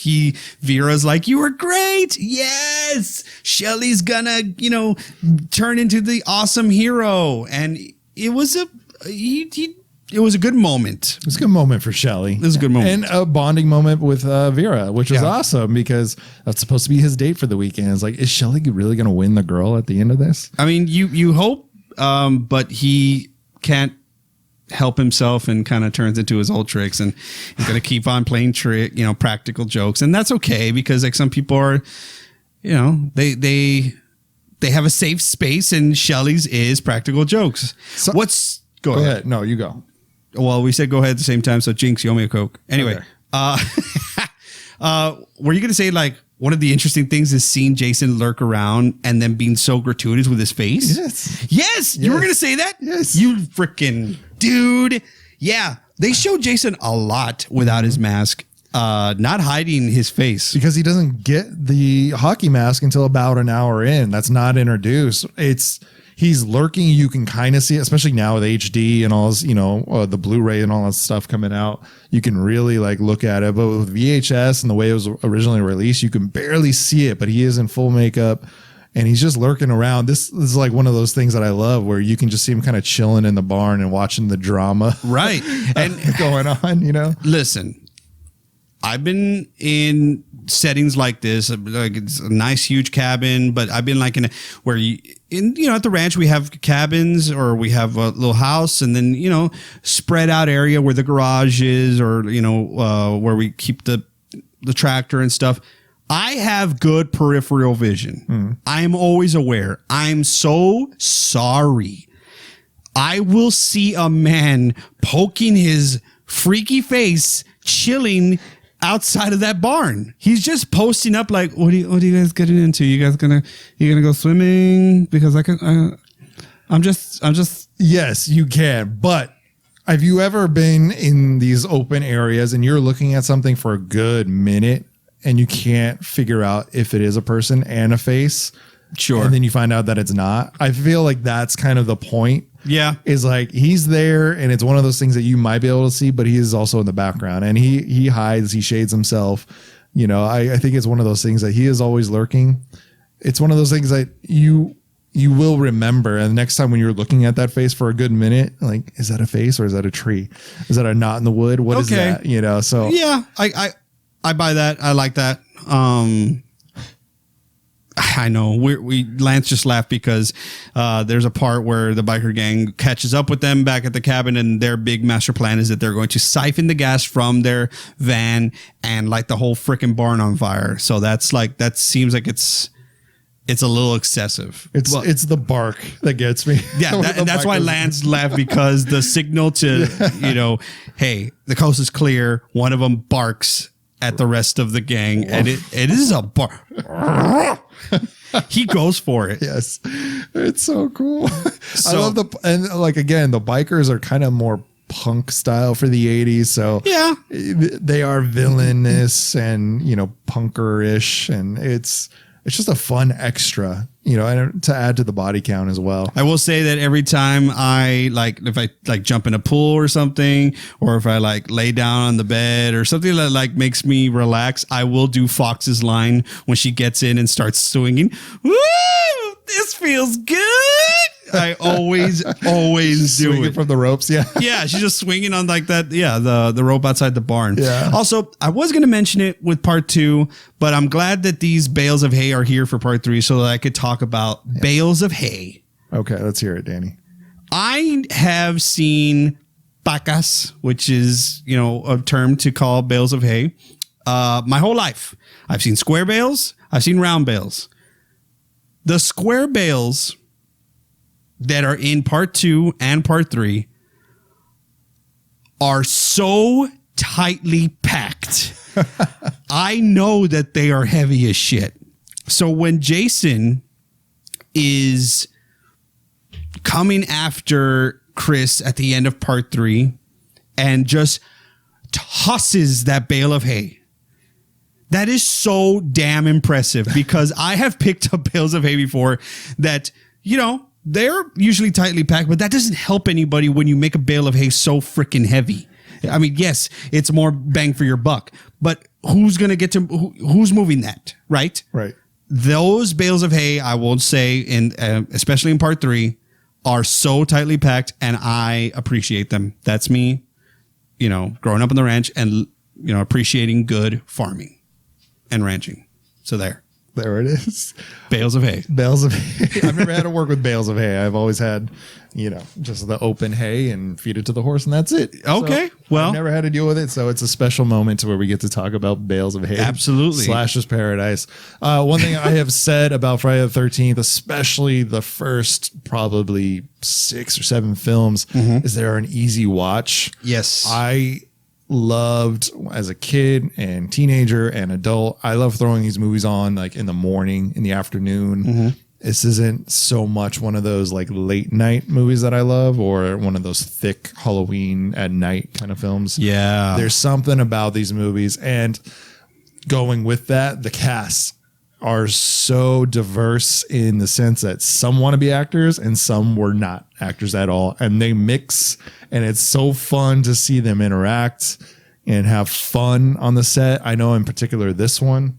B: Vera's like, you were great. Yes. Shelley's gonna, turn into the awesome hero. And it was it was a good moment.
A: It was a good moment for Shelley.
B: It was a good moment.
A: And a bonding moment with Vera, which was awesome because that's supposed to be his date for the weekend. It's like, is Shelley really going to win the girl at the end of this?
B: I mean, you hope, but he can't help himself and kind of turns into his old tricks, and he's going to keep on playing practical jokes. And that's okay because like some people are, they have a safe space, and Shelley's is practical jokes. So, go ahead.
A: No, you go.
B: Well, we said go ahead at the same time, so Jinx, you owe me a Coke. Anyway, were you going to say like one of the interesting things is seeing Jason lurk around and then being so gratuitous with his face? Yes. You were going to say that?
A: Yes.
B: You freaking dude. Yeah. They show Jason a lot without his mask, not hiding his face.
A: Because he doesn't get the hockey mask until about an hour in. That's not introduced. He's lurking. You can kind of see it, especially now with HD and all this, the Blu-ray and all that stuff coming out. You can really like look at it. But with VHS and the way it was originally released, you can barely see it. But he is in full makeup, and he's just lurking around. This is like one of those things that I love, where you can just see him kind of chilling in the barn and watching the drama,
B: Right. And
A: going on. You know,
B: listen, I've been in settings like this, like it's a nice huge cabin, but I've been like at the ranch we have cabins, or we have a little house, and then spread out area where the garage is, or where we keep the tractor and stuff. I have good peripheral vision. I'm always aware. I'm so sorry. I will see a man poking his freaky face, chilling outside of that barn. He's just posting up like, what are you guys getting into? You guys gonna go swimming? Because I'm just
A: yes, you can. But have you ever been in these open areas and you're looking at something for a good minute and you can't figure out if it is a person and a face?
B: Sure.
A: And then you find out that it's not. I feel like that's kind of the point.
B: Yeah.
A: Is like he's there, and it's one of those things that you might be able to see, but he is also in the background, and he hides, he shades himself. I think it's one of those things that he is always lurking. It's one of those things that you will remember, and the next time when you're looking at that face for a good minute, like, is that a face or is that a tree? Is that a knot in the wood? What is that? So
B: yeah, I buy that. I like that. I know Lance just laughed because there's a part where the biker gang catches up with them back at the cabin, and their big master plan is that they're going to siphon the gas from their van and light the whole freaking barn on fire. So that seems like it's a little excessive.
A: It's the bark that gets me.
B: Yeah, that's why Lance laughed, because the signal to hey, the coast is clear. One of them barks at the rest of the gang, and it is a bark. He goes for it.
A: Yes, it's so cool. I love the bikers are kind of more punk style for the 80s, so
B: yeah,
A: they are villainous and punkerish, and it's just a fun extra, and to add to the body count as well.
B: I will say that every time if I jump in a pool or something, or if I lay down on the bed or something that makes me relax, I will do Fox's line when she gets in and starts swinging. Woo! This feels good. I always do it
A: from the ropes. Yeah.
B: Yeah. She's just swinging on that. Yeah. The rope outside the barn.
A: Yeah.
B: Also, I was going to mention it with part 2, but I'm glad that these bales of hay are here for part 3 so that I could talk about bales of hay.
A: Okay. Let's hear it, Danny.
B: I have seen pacas, which is, a term to call bales of hay, my whole life. I've seen square bales. I've seen round bales. The square bales that are in part 2 and part 3 are so tightly packed. I know that they are heavy as shit. So when Jason is coming after Chris at the end of part 3 and just tosses that bale of hay, that is so damn impressive, because I have picked up bales of hay before that, they're usually tightly packed, but that doesn't help anybody when you make a bale of hay so freaking heavy. I mean, yes, it's more bang for your buck, but who's going to get to who's moving that, right?
A: Right.
B: Those bales of hay, I will say, especially in part 3, are so tightly packed, and I appreciate them. That's me, growing up on the ranch and, appreciating good farming and ranching. So there
A: it is.
B: Bales of hay.
A: Bales of hay. I've never had to work with bales of hay. I've always had, just the open hay and feed it to the horse, and that's it.
B: Okay.
A: So
B: well,
A: I've never had to deal with it, so it's a special moment to where we get to talk about bales of hay.
B: Absolutely.
A: Slash's Paradise. One thing I have said about Friday the 13th, especially the first probably 6 or 7 films, is they're an easy watch.
B: Yes.
A: I loved as a kid and teenager and adult. I love throwing these movies on in the morning, in the afternoon. This isn't so much one of those late night movies that I love, or one of those thick Halloween at night kind of films.
B: Yeah.
A: There's something about these movies, and going with that, the casts are so diverse in the sense that some want to be actors and some were not actors at all. And they mix, and it's so fun to see them interact and have fun on the set. I know in particular this one,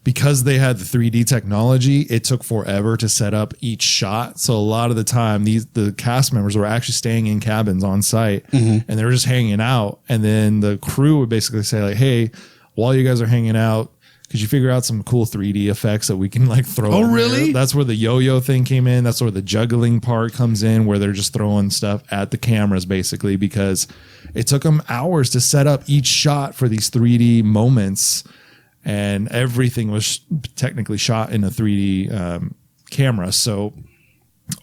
A: because they had the 3D technology, it took forever to set up each shot. So a lot of the time, the cast members were actually staying in cabins on site, and they were just hanging out. And then the crew would basically say like, "Hey, while you guys are hanging out, could you figure out some cool 3D effects that we can like throw?"
B: Oh,
A: in there?"
B: really?
A: That's where the yo-yo thing came in. That's where the juggling part comes in, where they're just throwing stuff at the cameras basically, because it took them hours to set up each shot for these 3D moments. And everything was technically shot in a 3D camera. So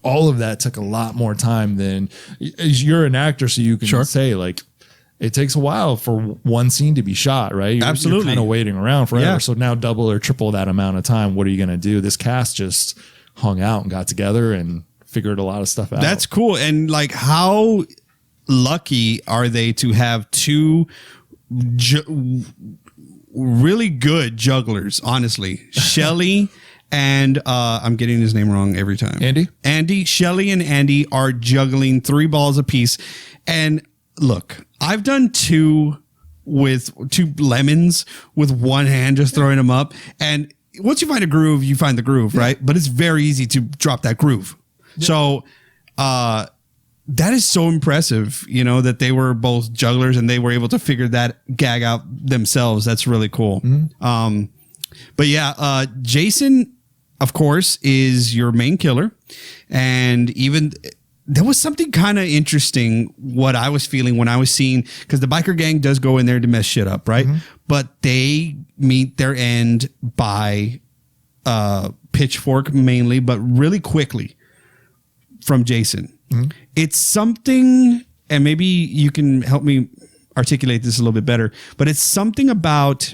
A: all of that took a lot more time than you're an actor. So you can say like, it takes a while for one scene to be shot, right? You're kind of waiting around forever.
B: Yeah.
A: So now double or triple that amount of time. What are you going to do? This cast just hung out and got together and figured a lot of stuff out.
B: That's cool. And like, how lucky are they to have two really good jugglers, honestly. Shelley and I'm getting his name wrong every time. Andy, Shelley and Andy are juggling 3 balls apiece. And look, I've done 2 lemons with one hand, just throwing them up. And once you find a groove, you find the groove, right? But it's very easy to drop that groove. Yeah. So that is so impressive, you know, that they were both jugglers and they were able to figure that gag out themselves. That's really cool. Mm-hmm. But yeah, Jason, of course, is your main killer. And even there was something kind of interesting what I was feeling when I was seeing, because the biker gang does go in there to mess shit up, right? Mm-hmm. But they meet their end by pitchfork mainly, but really quickly from Jason. Mm-hmm. It's something, and maybe you can help me articulate this a little bit better, but it's something about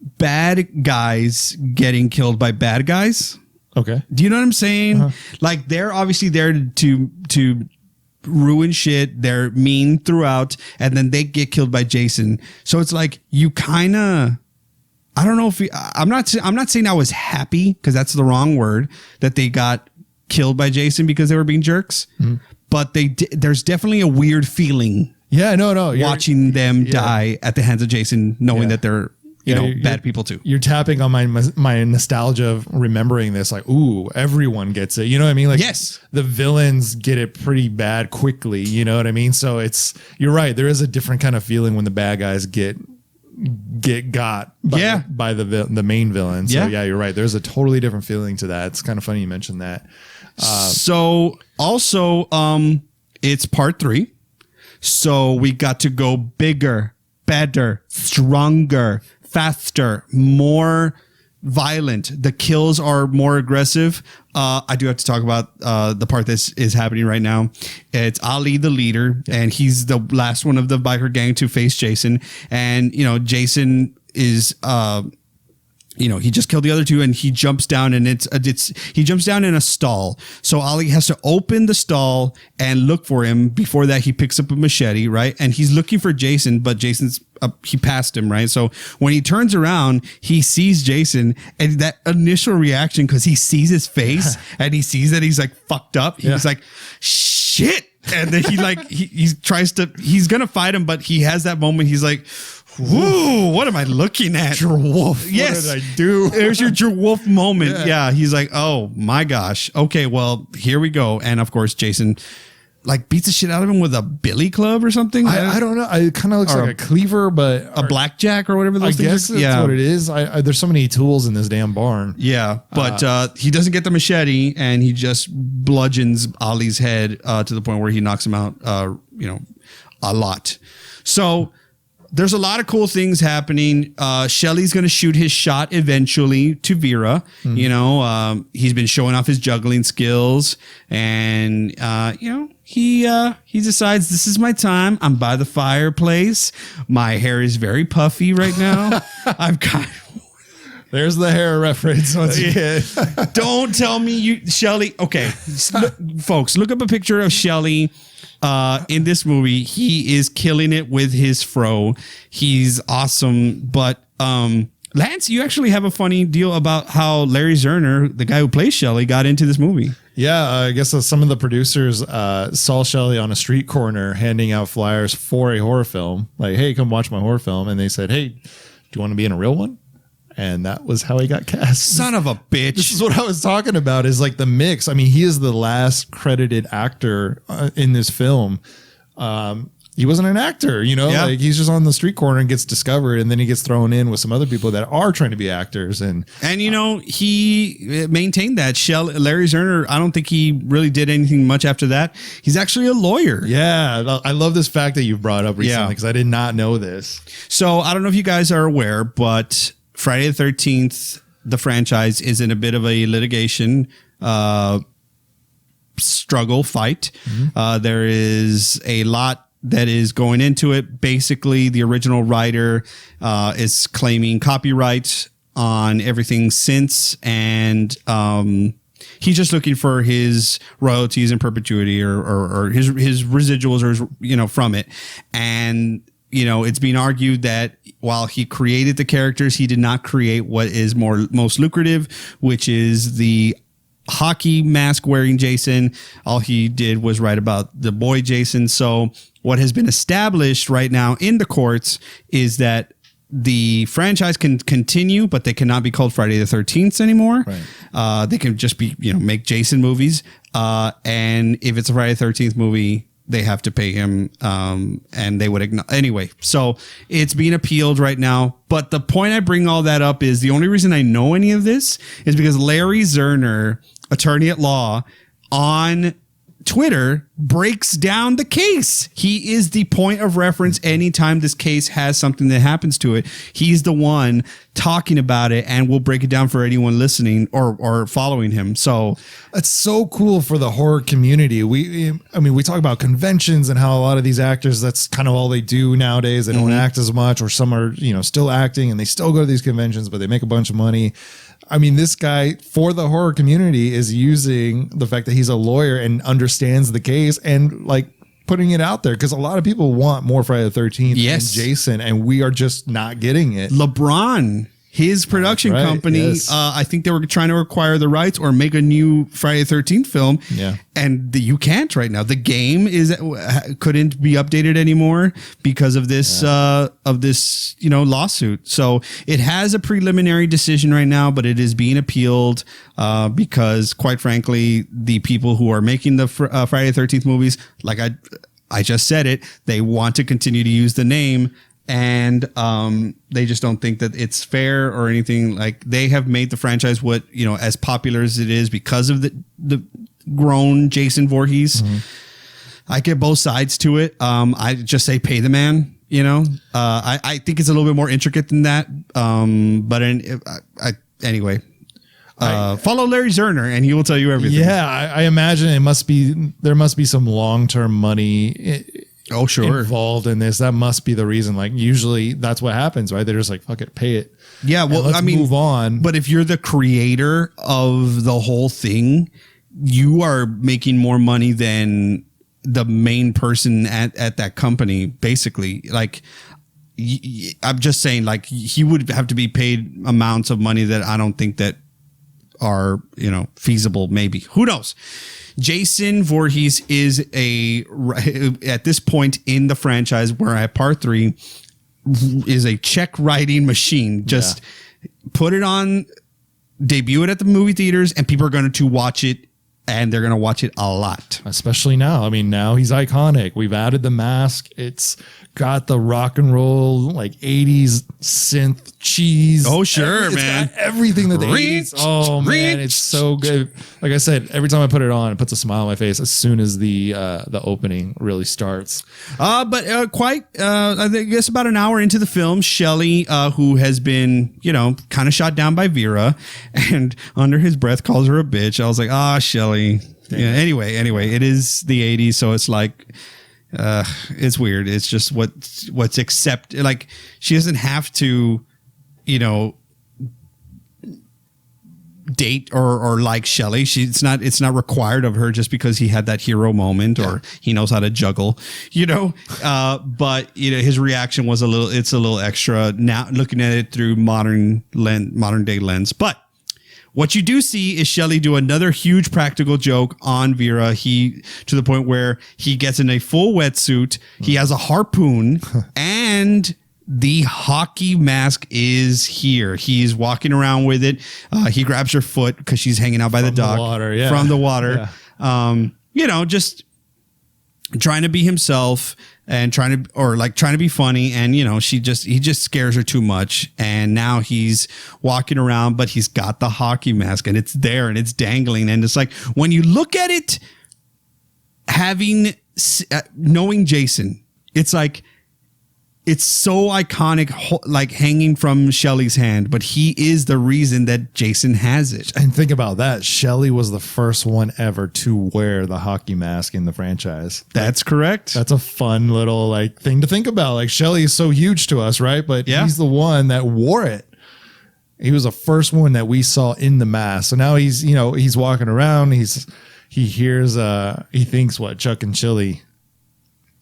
B: bad guys getting killed by bad guys.
A: Okay.
B: Do you know what I'm saying? Uh-huh. Like, they're obviously there to ruin shit. They're mean throughout, and then they get killed by Jason. So it's like, you kind of, I don't know if I'm not saying I was happy, because that's the wrong word, that they got killed by Jason because they were being jerks. Mm-hmm. But there's definitely a weird feeling.
A: Yeah, no.
B: Watching them die at the hands of Jason, knowing that they're bad people too. You're
A: tapping on my nostalgia of remembering this. Like, ooh, everyone gets it. You know what I mean? Like,
B: yes,
A: the villains get it pretty bad quickly. You know what I mean? So you're right. There is a different kind of feeling when the bad guys get got by the main villain. So yeah, you're right. There's a totally different feeling to that. It's kind of funny you mentioned that.
B: So also, it's part 3. So we got to go bigger, better, stronger, faster, more violent. The kills are more aggressive. I do have to talk about the part that is happening right now. It's Ali, the leader, and he's the last one of the biker gang to face Jason. And, Jason is... he just killed the other 2, and he jumps down, and he jumps down in a stall. So Ali has to open the stall and look for him. Before that, he picks up a machete, right? And he's looking for Jason, but Jason's he passed him, right? So when he turns around, he sees Jason, and that initial reaction, because he sees his face and he sees that he's like fucked up. He's like, shit. And then he's gonna fight him, but he has that moment. He's like, whoa, what am I looking at?
A: Wolf.
B: Yes.
A: What did I do?
B: There's your Wolf moment. Yeah. He's like, oh my gosh. Okay, well, here we go. And of course, Jason like beats the shit out of him with a billy club or something.
A: I don't know. It kind of looks like a cleaver, but
B: a blackjack or whatever those things
A: are. I guess that's what it is. There's so many tools in this damn barn.
B: Yeah, but he doesn't get the machete, and he just bludgeons Ali's head to the point where he knocks him out, a lot. So there's a lot of cool things happening. Shelley's going to shoot his shot eventually to Vera. Mm-hmm. He's been showing off his juggling skills, and he decides, this is my time. I'm by the fireplace. My hair is very puffy right now. I'm kind of...
A: There's the hair reference once again.
B: Don't tell me Shelley. Okay, folks, look up a picture of Shelley. In this movie, he is killing it with his fro. He's awesome. But Lance, you actually have a funny deal about how Larry Zerner, the guy who plays Shelley, got into this movie.
A: Yeah, I guess some of the producers saw Shelley on a street corner handing out flyers for a horror film. Like, hey, come watch my horror film. And they said, hey, do you want to be in a real one? And that was how he got cast.
B: Son of a bitch.
A: This is what I was talking about, is like the mix. I mean, he is the last credited actor in this film. He wasn't an actor, like he's just on the street corner and gets discovered, and then he gets thrown in with some other people that are trying to be actors. And
B: he maintained that. Larry Zerner, I don't think he really did anything much after that. He's actually a lawyer.
A: Yeah. I love this fact that you've brought up recently because I did not know this.
B: So I don't know if you guys are aware, but Friday the 13th, the franchise, is in a bit of a litigation struggle fight. There is a lot that is going into it. Basically, the original writer is claiming copyright on everything since, and he's just looking for his royalties in perpetuity or his residuals or from it. And it's being argued that while he created the characters, he did not create what is most lucrative, which is the hockey mask wearing Jason. All he did was write about the boy Jason. So what has been established right now in the courts is that the franchise can continue, but they cannot be called Friday the 13th anymore. Right. They can just be, make Jason movies. And if it's a Friday the 13th movie, they have to pay him. And they would anyway. So it's being appealed right now. But the point I bring all that up is the only reason I know any of this is because Larry Zerner, attorney at law, on Twitter breaks down the case. He is the point of reference anytime this case has something that happens to it. He's the one talking about it, and we'll break it down for anyone listening or following him. So
A: it's so cool for the horror community. We talk about conventions and how a lot of these actors, that's kind of all they do nowadays. They don't act as much, or some are, still acting and they still go to these conventions, but they make a bunch of money. I mean, this guy, for the horror community, is using the fact that he's a lawyer and understands the case and like putting it out there, because a lot of people want more Friday the 13th and Jason, and we are just not getting it.
B: LeBron, his production company, I think they were trying to acquire the rights or make a new Friday the 13th film. Yeah. And you can't right now. The game couldn't be updated anymore because of this lawsuit. So it has a preliminary decision right now, but it is being appealed because, quite frankly, the people who are making the Friday the 13th movies, like I just said it, they want to continue to use the name. And they just don't think that it's fair or anything. Like, they have made the franchise as popular as it is because of the grown Jason Voorhees. I get both sides to it. I just say pay the man. I think it's a little bit more intricate than that. Anyway. Follow Larry Zerner and he will tell you everything.
A: Yeah, I imagine there must be some long-term money involved in this. That must be the reason. Like, usually that's what happens, right? They're just like, fuck it, pay it.
B: Yeah, well,
A: let's move on.
B: But if you're the creator of the whole thing, you are making more money than the main person at that company, basically. Like, I'm just saying, like, he would have to be paid amounts of money that I don't think that are, feasible. Maybe, who knows? Jason Voorhees is at this point in the franchise, where at part 3 is a check writing machine. Just put it on, debut it at the movie theaters, and people are going to watch it, and they're going to watch it a lot.
A: Especially now. I mean, now he's iconic. We've added the mask. It's got the rock and roll, like 80s synth cheese.
B: Oh, sure,
A: it's
B: man.
A: got everything that the 80s. Oh, man, it's so good. Like I said, every time I put it on, it puts a smile on my face as soon as the opening really starts.
B: I guess about an hour into the film, Shelley, who has been, kind of shot down by Vera, and under his breath calls her a bitch. I was like, Shelley. Yeah. Anyway, it is the 80s, so it's like, it's weird. It's just what's accepted. Like, she doesn't have to, date or like Shelley. It's not required of her just because he had that hero moment or he knows how to juggle, but his reaction was a little extra now, looking at it through modern day lens. But what you do see is Shelley do another huge practical joke on Vera. To the point where he gets in a full wetsuit. He has a harpoon and The hockey mask is here. He's walking around with it. He grabs her foot because she's hanging out by the dock. From the water. Yeah. Just trying to be himself and trying to be funny. And, he just scares her too much. And now he's walking around, but he's got the hockey mask and it's there and it's dangling. And it's like, when you look at it, knowing Jason, it's like, it's so iconic, like hanging from Shelley's hand, but he is the reason that Jason has it.
A: And think about that. Shelley was the first one ever to wear the hockey mask in the franchise.
B: That's correct.
A: That's a fun little thing to think about. Like, Shelley is so huge to us, right? But he's the one that wore it. He was the first one that we saw in the mask. So now he's walking around. He hears, he thinks Chuck and Chili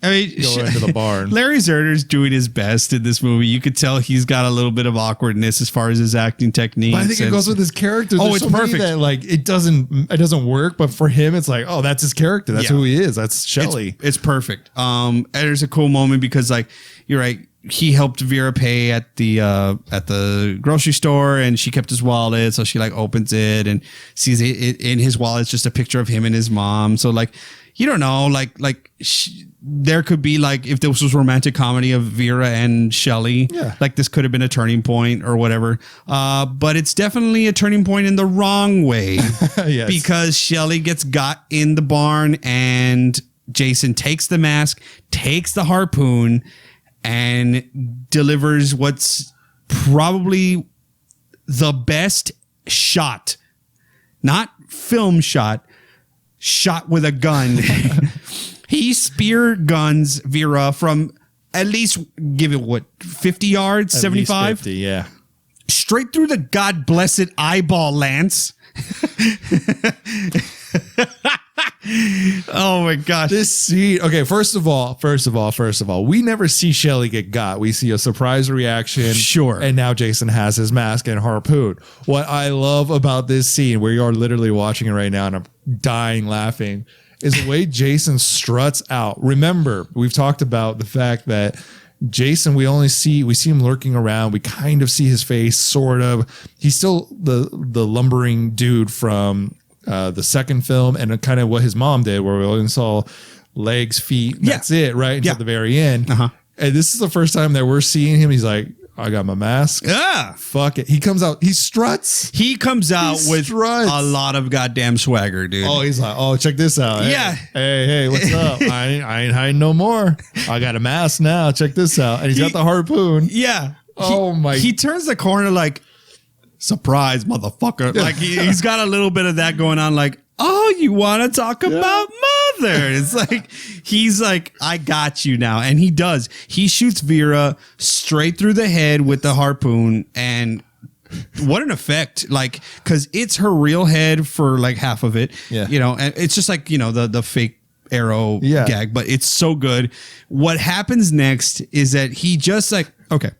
A: go into the barn.
B: Larry Zerder's doing his best in this movie. You could tell he's got a little bit of awkwardness as far as his acting technique.
A: I think it goes with his character.
B: Oh, it's perfect.
A: That, it doesn't work, but for him, it's like, oh, that's his character. That's who he is. That's Shelley.
B: It's perfect. And there's a cool moment because, you're right. He helped Vera pay at the grocery store, and she kept his wallet. So she opens it and sees it in his wallet. It's just a picture of him and his mom. So you don't know, there could be if this was romantic comedy of Vera and Shelley, this could have been a turning point or whatever. But it's definitely a turning point in the wrong way.
A: Yes.
B: Because Shelley gets got in the barn and Jason takes the mask, takes the harpoon, and delivers what's probably the best shot, not film shot with a gun. He spear guns Vera from at least, give it 50 yards, 75?
A: 50, yeah.
B: Straight through the God blessed eyeball, Lance. Oh my gosh.
A: This scene. Okay, first of all, we never see Shelley get got. We see a surprise reaction.
B: Sure.
A: And now Jason has his mask and harpoon. What I love about this scene, where you are literally watching it right now and I'm dying laughing, is the way Jason struts out. Remember, we've talked about the fact that Jason, we see him lurking around. We kind of see his face, sort of. He's still the lumbering dude from the second film, and kind of what his mom did, where we only saw legs, feet. That's it, right? Until the very end.
B: Uh-huh.
A: And this is the first time that we're seeing him. He's like, I got my mask.
B: Yeah.
A: Fuck it. He comes out. He struts.
B: He comes out with a lot of goddamn swagger, dude.
A: Oh, he's like, oh, check this out.
B: Yeah.
A: Hey, what's up? I ain't hiding no more. I got a mask now. Check this out. And he's got the harpoon.
B: Yeah.
A: Oh,
B: He turns the corner surprise, motherfucker. He's got a little bit of that going on. Oh, you want to talk about mother? It's he's like, I got you now. And he does. He shoots Vera straight through the head with the harpoon. And what an effect. Because it's her real head for half of it.
A: Yeah.
B: And it's just the fake arrow gag, but it's so good. What happens next is that he just okay.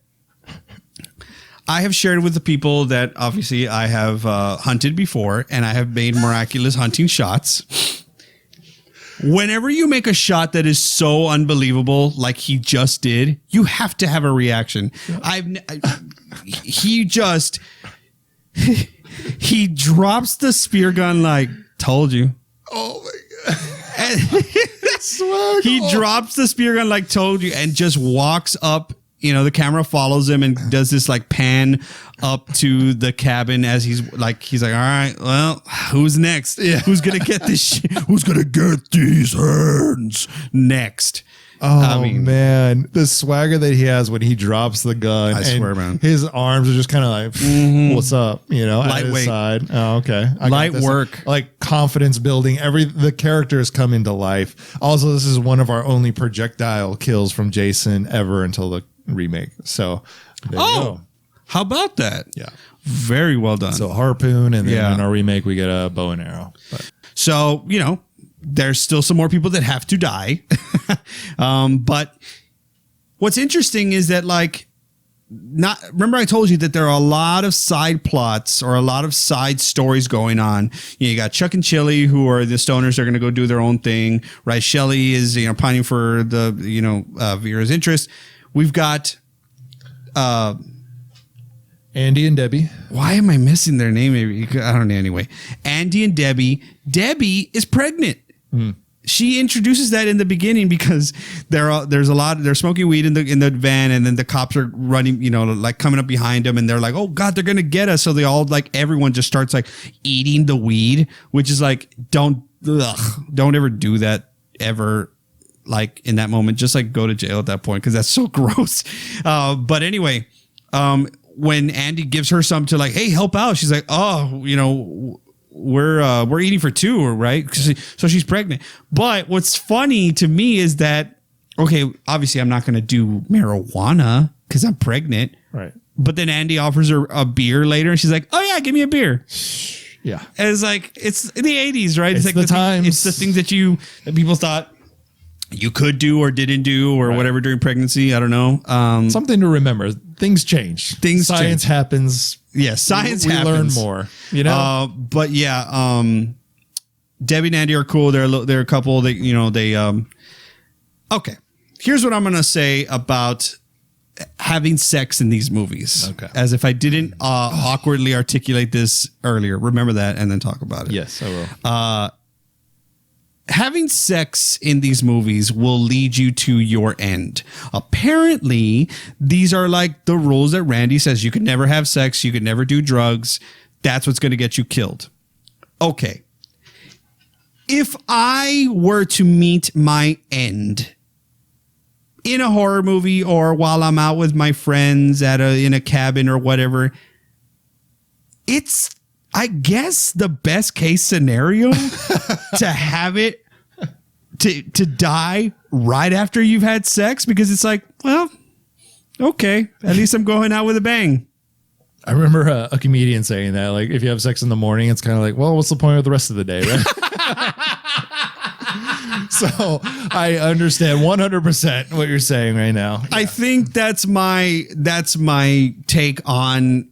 B: I have shared with the people that obviously I have hunted before, and I have made miraculous hunting shots. Whenever you make a shot that is so unbelievable, like he just did, you have to have a reaction. He drops the spear gun told you.
A: Oh my God.
B: He drops the spear gun told you, and just walks up. The camera follows him and does this pan up to the cabin as he's all right, well, who's next? Yeah. Who's going to get this Who's going to get these hands next?
A: Oh, man. The swagger that he has when he drops the gun.
B: I swear, man.
A: His arms are just kind of what's up? At his
B: Lightweight.
A: side. Oh, okay.
B: Light work.
A: Confidence building. The characters come into life. Also, this is one of our only projectile kills from Jason ever until the remake. So there you go.
B: How about that?
A: Yeah.
B: Very well done.
A: So harpoon, and then in our remake we get a bow and arrow.
B: So, there's still some more people that have to die. But what's interesting is that remember I told you that there are a lot of side plots or a lot of side stories going on. You got Chuck and Chili, who are the stoners. They're going to go do their own thing, right? Shelley is, pining for the, Vera's interest. We've got
A: Andy and Debbie.
B: Why am I missing their name? Maybe I don't know. Anyway, Andy and Debbie. Debbie is pregnant. She introduces that in the beginning because there's a lot. They're smoking weed in the van, and then the cops are running. Like coming up behind them, and they're like, "Oh God, they're gonna get us!" So they all everyone just starts eating the weed, which is don't ever do that ever. In that moment, just go to jail at that point because that's so gross. But anyway, when Andy gives her some to hey, help out, she's like, oh, we're eating for two, right? So she's pregnant. But what's funny to me is that, okay, obviously I'm not going to do marijuana because I'm pregnant.
A: Right.
B: But then Andy offers her a beer later and she's like, oh yeah, give me a beer.
A: Yeah.
B: And it's in the 80s, right?
A: It's the times.
B: It's the things that people thought you could do or didn't do or whatever during pregnancy. I don't know.
A: Something to remember. Things change. Science happens.
B: Yeah, science
A: we
B: happens.
A: learn more.
B: But yeah, Debbie and Andy are cool. They're a couple. They okay. Here's what I'm gonna say about having sex in these movies.
A: Okay.
B: As if I didn't awkwardly articulate this earlier. Remember that and then talk about it.
A: Yes, I will.
B: Having sex in these movies will lead you to your end. Apparently, these are the rules that Randy says. You can never have sex. You can never do drugs. That's what's going to get you killed. Okay. If I were to meet my end in a horror movie or while I'm out with my friends in a cabin or whatever, it's, I guess, the best case scenario to have it to die right after you've had sex, because it's well, okay, at least I'm going out with a bang.
A: I remember a comedian saying that, if you have sex in the morning, it's kind of well, what's the point of the rest of the day, right? So I understand 100% what you're saying right now. Yeah.
B: I think that's my take on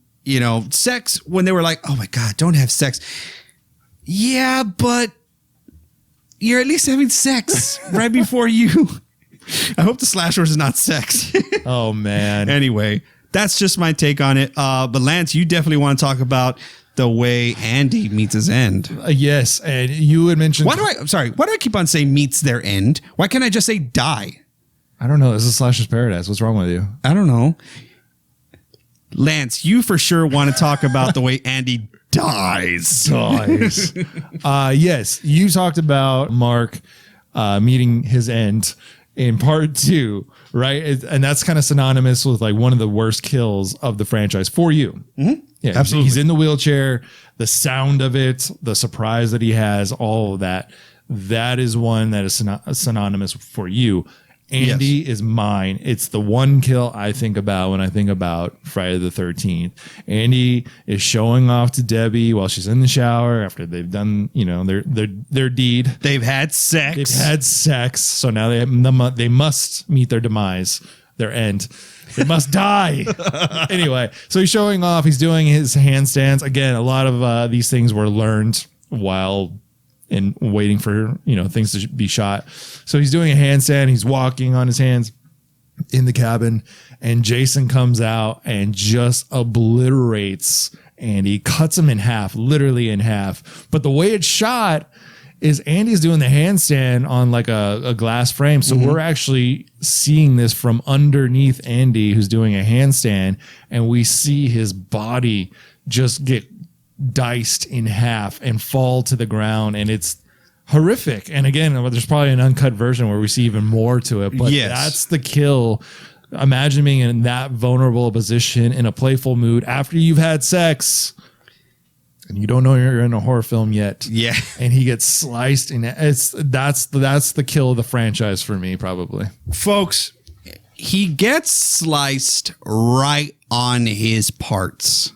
B: sex, when they were oh my God, don't have sex. Yeah, but you're at least having sex right before you. I hope the slashers is not sex.
A: Oh, man.
B: Anyway, that's just my take on it. But Lance, you definitely want to talk about the way Andy meets his end.
A: Yes, and you had mentioned...
B: Why do I keep on saying meets their end? Why can't I just say die?
A: I don't know. This is Slasher's Paradise. What's wrong with you?
B: I don't know. Lance, you for sure want to talk about the way Andy dies.
A: Yes, you talked about Mark meeting his end in part 2, right? And that's kind of synonymous with one of the worst kills of the franchise for you.
B: Mm-hmm.
A: Yeah, absolutely. He's in the wheelchair, the sound of it, the surprise that he has, all of that. That is one that is synonymous for you. Andy is mine. It's the one kill I think about when I think about Friday the 13th. Andy is showing off to Debbie while she's in the shower after they've done, their deed.
B: They've had sex.
A: So now they must meet their demise, their end. They must die. Anyway, so he's showing off. He's doing his handstands. Again, a lot of these things were learned while and waiting for, things to be shot. So he's doing a handstand. He's walking on his hands in the cabin, and Jason comes out and just obliterates Andy, cuts him in half, literally in half. But the way it's shot is Andy's doing the handstand on a glass frame. So we're actually seeing this from underneath Andy, who's doing a handstand, and we see his body just get diced in half and fall to the ground, and it's horrific. And again, there's probably an uncut version where we see even more to it, but that's the kill. Imagine being in that vulnerable position in a playful mood after you've had sex and you don't know you're in a horror film yet.
B: Yeah.
A: And he gets sliced, and that's the kill of the franchise for me, probably.
B: Folks, he gets sliced right on his parts.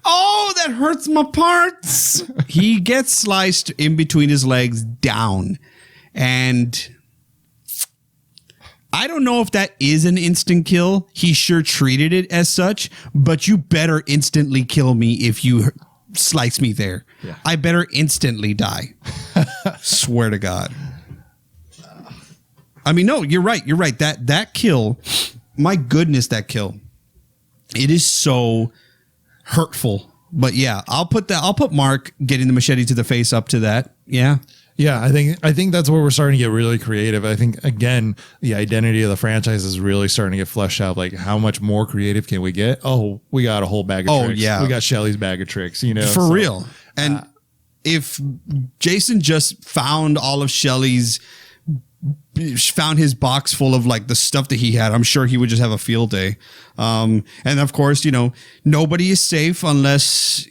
B: Oh, that hurts my parts. He gets sliced in between his legs down. And I don't know if that is an instant kill. He sure treated it as such, but you better instantly kill me if you slice me there. Yeah. I better instantly die. Swear to God. I mean, no, you're right. You're right. That kill, my goodness, that kill. It is so hurtful. But yeah, I'll put Mark getting the machete to the face up to that. Yeah.
A: Yeah, I think that's where we're starting to get really creative. I think again, the identity of the franchise is really starting to get fleshed out. Like, how much more creative can we get? Oh, we got a whole bag of tricks.
B: Yeah,
A: we got Shelly's bag of tricks.
B: For real. And if Jason just found all of Shelly's, found his box full of like the stuff that he had, I'm sure he would just have a field day. And of course, nobody is safe unless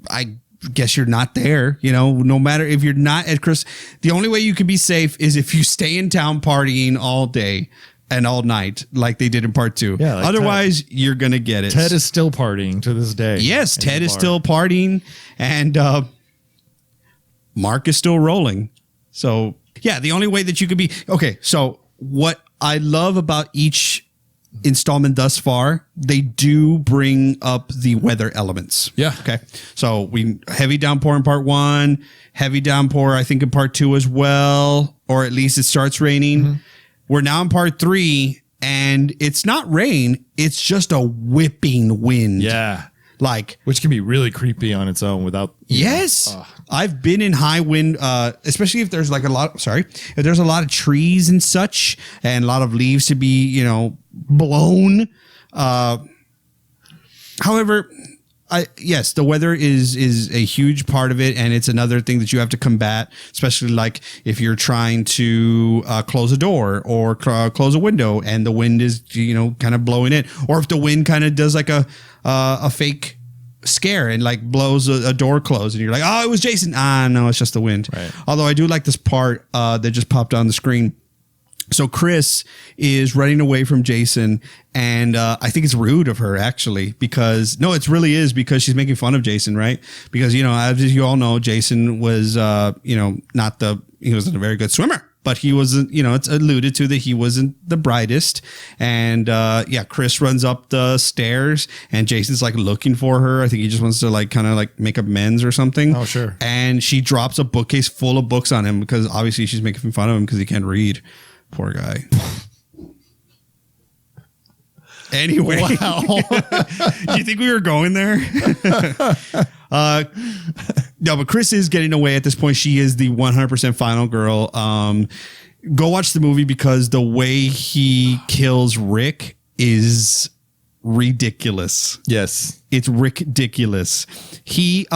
B: I guess you're not there, no matter if you're not at Chris. The only way you can be safe is if you stay in town partying all day and all night like they did in part 2. Yeah, like otherwise you're going to get it.
A: Ted is still partying to this day.
B: Yes, Ted is still partying and Mark is still rolling. So yeah, the only way that you could be. Okay, so what I love about each installment thus far, they do bring up the weather elements.
A: Yeah.
B: Okay. So heavy downpour in part 1, heavy downpour, I think in part 2 as well, or at least it starts raining. Mm-hmm. We're now in part 3 and it's not rain. It's just a whipping wind.
A: Yeah.
B: Like,
A: which can be really creepy on its own without.
B: Yes. I've been in high wind, especially if there's like if there's a lot of trees and such and a lot of leaves to be, blown. However, yes, the weather is a huge part of it. And it's another thing that you have to combat, especially like if you're trying to close a door or close a window and the wind is, kind of blowing in, or if the wind kind of does like a fake scare and like blows a door closed and you're like, oh, it was Jason. No, it's just the wind. Right. Although I do like this part that just popped on the screen. So Chris is running away from Jason, and I think it's rude of her actually, because it really is, because she's making fun of Jason, right? Because as you all know, Jason was he wasn't a very good swimmer. But he wasn't, it's alluded to that he wasn't the brightest. And Chris runs up the stairs and Jason's like looking for her. I think he just wants to like kind of like make amends or something.
A: Oh, sure.
B: And she drops a bookcase full of books on him because obviously she's making fun of him because he can't read. Poor guy. Anyway, wow. Do you think we were going there? No, but Chris is getting away at this point. She is the 100% final girl. Go watch the movie because the way he kills Rick is ridiculous.
A: Yes,
B: it's ridiculous. He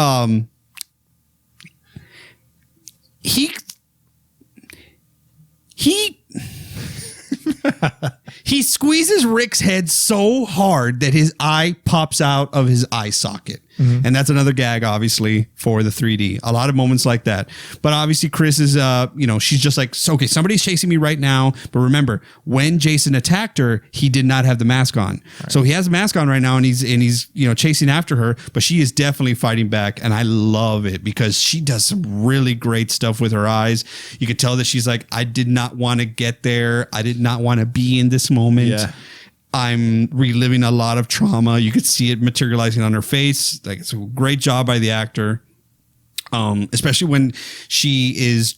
B: he squeezes Rick's head so hard that his eye pops out of his eye socket. Mm-hmm. And that's another gag, obviously, for the 3D. A lot of moments like that. But obviously, Chris is, she's just like, okay, somebody's chasing me right now. But remember, when Jason attacked her, he did not have the mask on. Right. So he has the mask on right now, and he's chasing after her. But she is definitely fighting back, and I love it because she does some really great stuff with her eyes. You could tell that she's like, I did not want to get there. I did not want to be in this moment. Yeah. I'm reliving a lot of trauma. You could see it materializing on her face. Like, it's a great job by the actor. Especially when she is,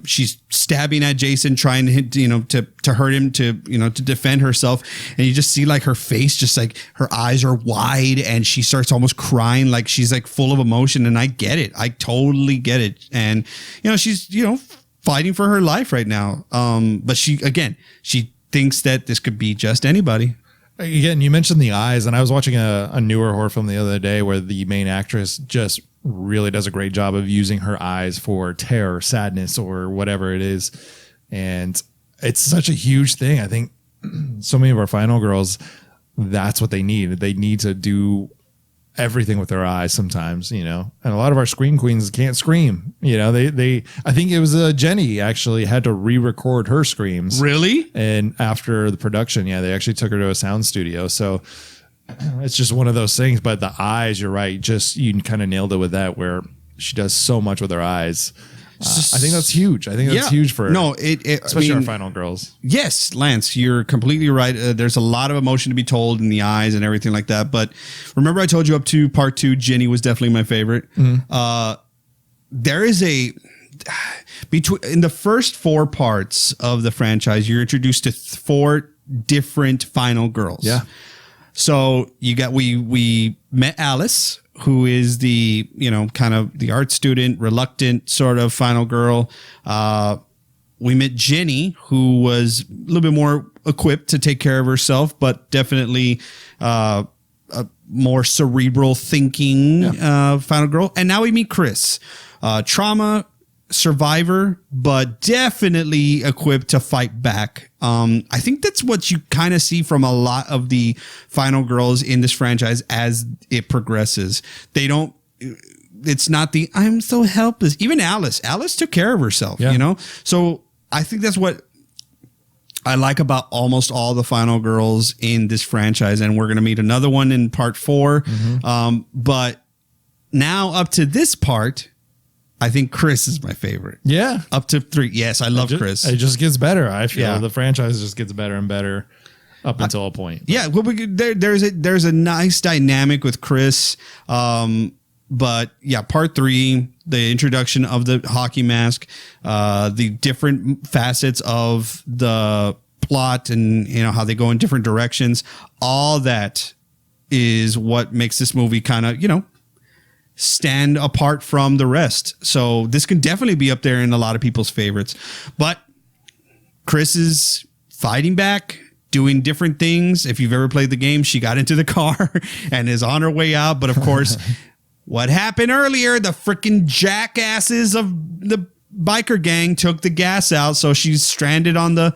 B: she's stabbing at Jason, trying to hit, to hurt him, to defend herself. And you just see like her face, just like her eyes are wide and she starts almost crying. Like she's like full of emotion. And I get it. I totally get it. And, she's, fighting for her life right now. But she thinks that this could be just anybody.
A: Again, you mentioned the eyes, and I was watching a newer horror film the other day where the main actress just really does a great job of using her eyes for terror, sadness, or whatever it is. And it's such a huge thing. I think so many of our final girls, that's what they need. They need to do everything with their eyes sometimes, and a lot of our scream queens can't scream. I think it was Jenny actually had to re-record her screams.
B: Really?
A: And after the production, they actually took her to a sound studio. So it's just one of those things. But the eyes, you're right. You kind of nailed it with that, where she does so much with her eyes. I think that's huge. I think that's huge for her.
B: No,
A: especially our final girls.
B: Yes, Lance, you're completely right. There's a lot of emotion to be told in the eyes and everything like that. But remember, I told you up to part 2, Jenny was definitely my favorite. Mm-hmm. There is in the first 4 parts of the franchise, you're introduced to 4 different final girls.
A: Yeah.
B: So we met Alice, who is the, kind of the art student, reluctant sort of final girl. We met Jenny, who was a little bit more equipped to take care of herself, but definitely a more cerebral thinking final girl. And now we meet Chris, trauma survivor, but definitely equipped to fight back. I think that's what you kind of see from a lot of the final girls in this franchise as it progresses. It's not the I'm so helpless. Even Alice took care of herself, So I think that's what I like about almost all the final girls in this franchise. And we're going to meet another one in part 4. But now up to this part, I think Chris is my favorite.
A: Yeah.
B: Up to 3. Yes, I love Chris.
A: It just gets better. I feel the franchise just gets better and better up until a point.
B: Yeah. Well, there's a nice dynamic with Chris. But yeah, part 3, the introduction of the hockey mask, the different facets of the plot and, how they go in different directions. All that is what makes this movie kind of, stand apart from the rest. So this can definitely be up there in a lot of people's favorites. But Chris is fighting back, doing different things. If you've ever played the game, she got into the car and is on her way out. But of course, what happened earlier, the freaking jackasses of the biker gang took the gas out. So she's stranded on the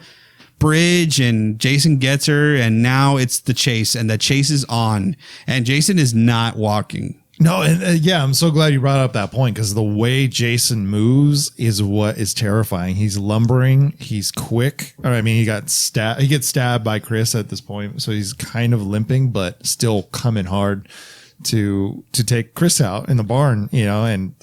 B: bridge and Jason gets her. And now it's the chase, and the chase is on. And Jason is not walking.
A: No, and I'm so glad you brought up that point, because the way Jason moves is what is terrifying. He's lumbering. He's quick. He gets stabbed by Chris at this point, so he's kind of limping, but still coming hard to take Chris out in the barn. And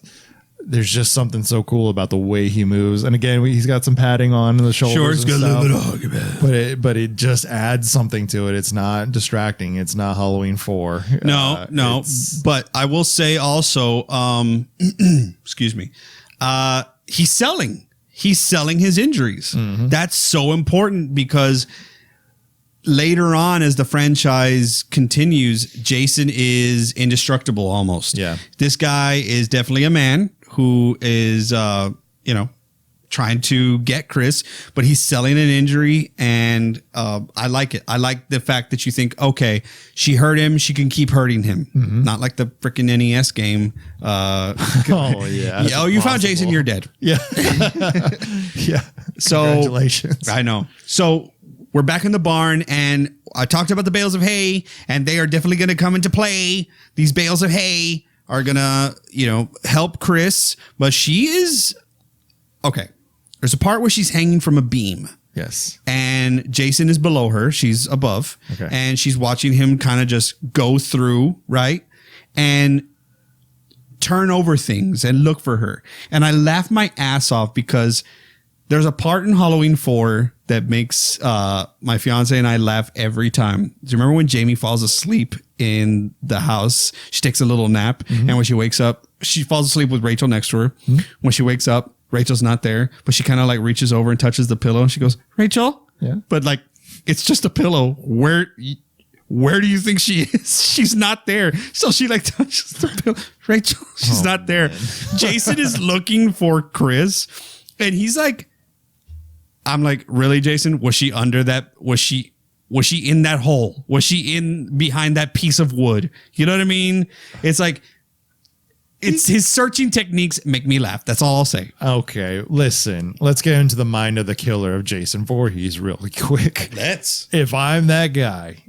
A: there's just something so cool about the way he moves. And again, he's got some padding on the shoulders. Sure, it's got a little bit of hockey pad. But it just adds something to it. It's not distracting. It's not Halloween 4.
B: No. But I will say also, excuse me, he's selling his injuries. Mm-hmm. That's so important, because later on, as the franchise continues, Jason is indestructible almost. Yeah. This guy is definitely a man who is, trying to get Chris, but he's selling an injury. And I like it. I like the fact that you think, okay, she hurt him, she can keep hurting him. Mm-hmm. Not like the freaking NES game.
A: Oh, yeah.
B: Oh, you found Jason, you're dead.
A: Yeah. Yeah.
B: So,
A: congratulations.
B: I know. So, we're back in the barn, and I talked about the bales of hay, and they are definitely going to come into play. These bales of hay are going to, help Chris, but she is okay. There's a part where she's hanging from a beam.
A: Yes.
B: And Jason is below her. She's above. Okay. And she's watching him kind of just go through, right? And turn over things and look for her. And I laugh my ass off, because there's a part in Halloween 4 that makes my fiance and I laugh every time. Do you remember when Jamie falls asleep in the house? She takes a little nap, mm-hmm. and when she wakes up, she falls asleep with Rachel next to her. Mm-hmm. When she wakes up, Rachel's not there, but she kind of like reaches over and touches the pillow, and she goes, "Rachel?" Yeah. But like, it's just a pillow. Where do you think she is? She's not there. So she like touches the pillow. Rachel, she's not there. Man. Jason is looking for Chris, and he's like, I'm like, really, Jason? Was she under that? Was she in that hole? Was she in behind that piece of wood? You know what I mean? It's like, it's his searching techniques make me laugh. That's all I'll say.
A: Okay, listen, let's get into the mind of the killer of Jason Voorhees really quick. If I'm that guy,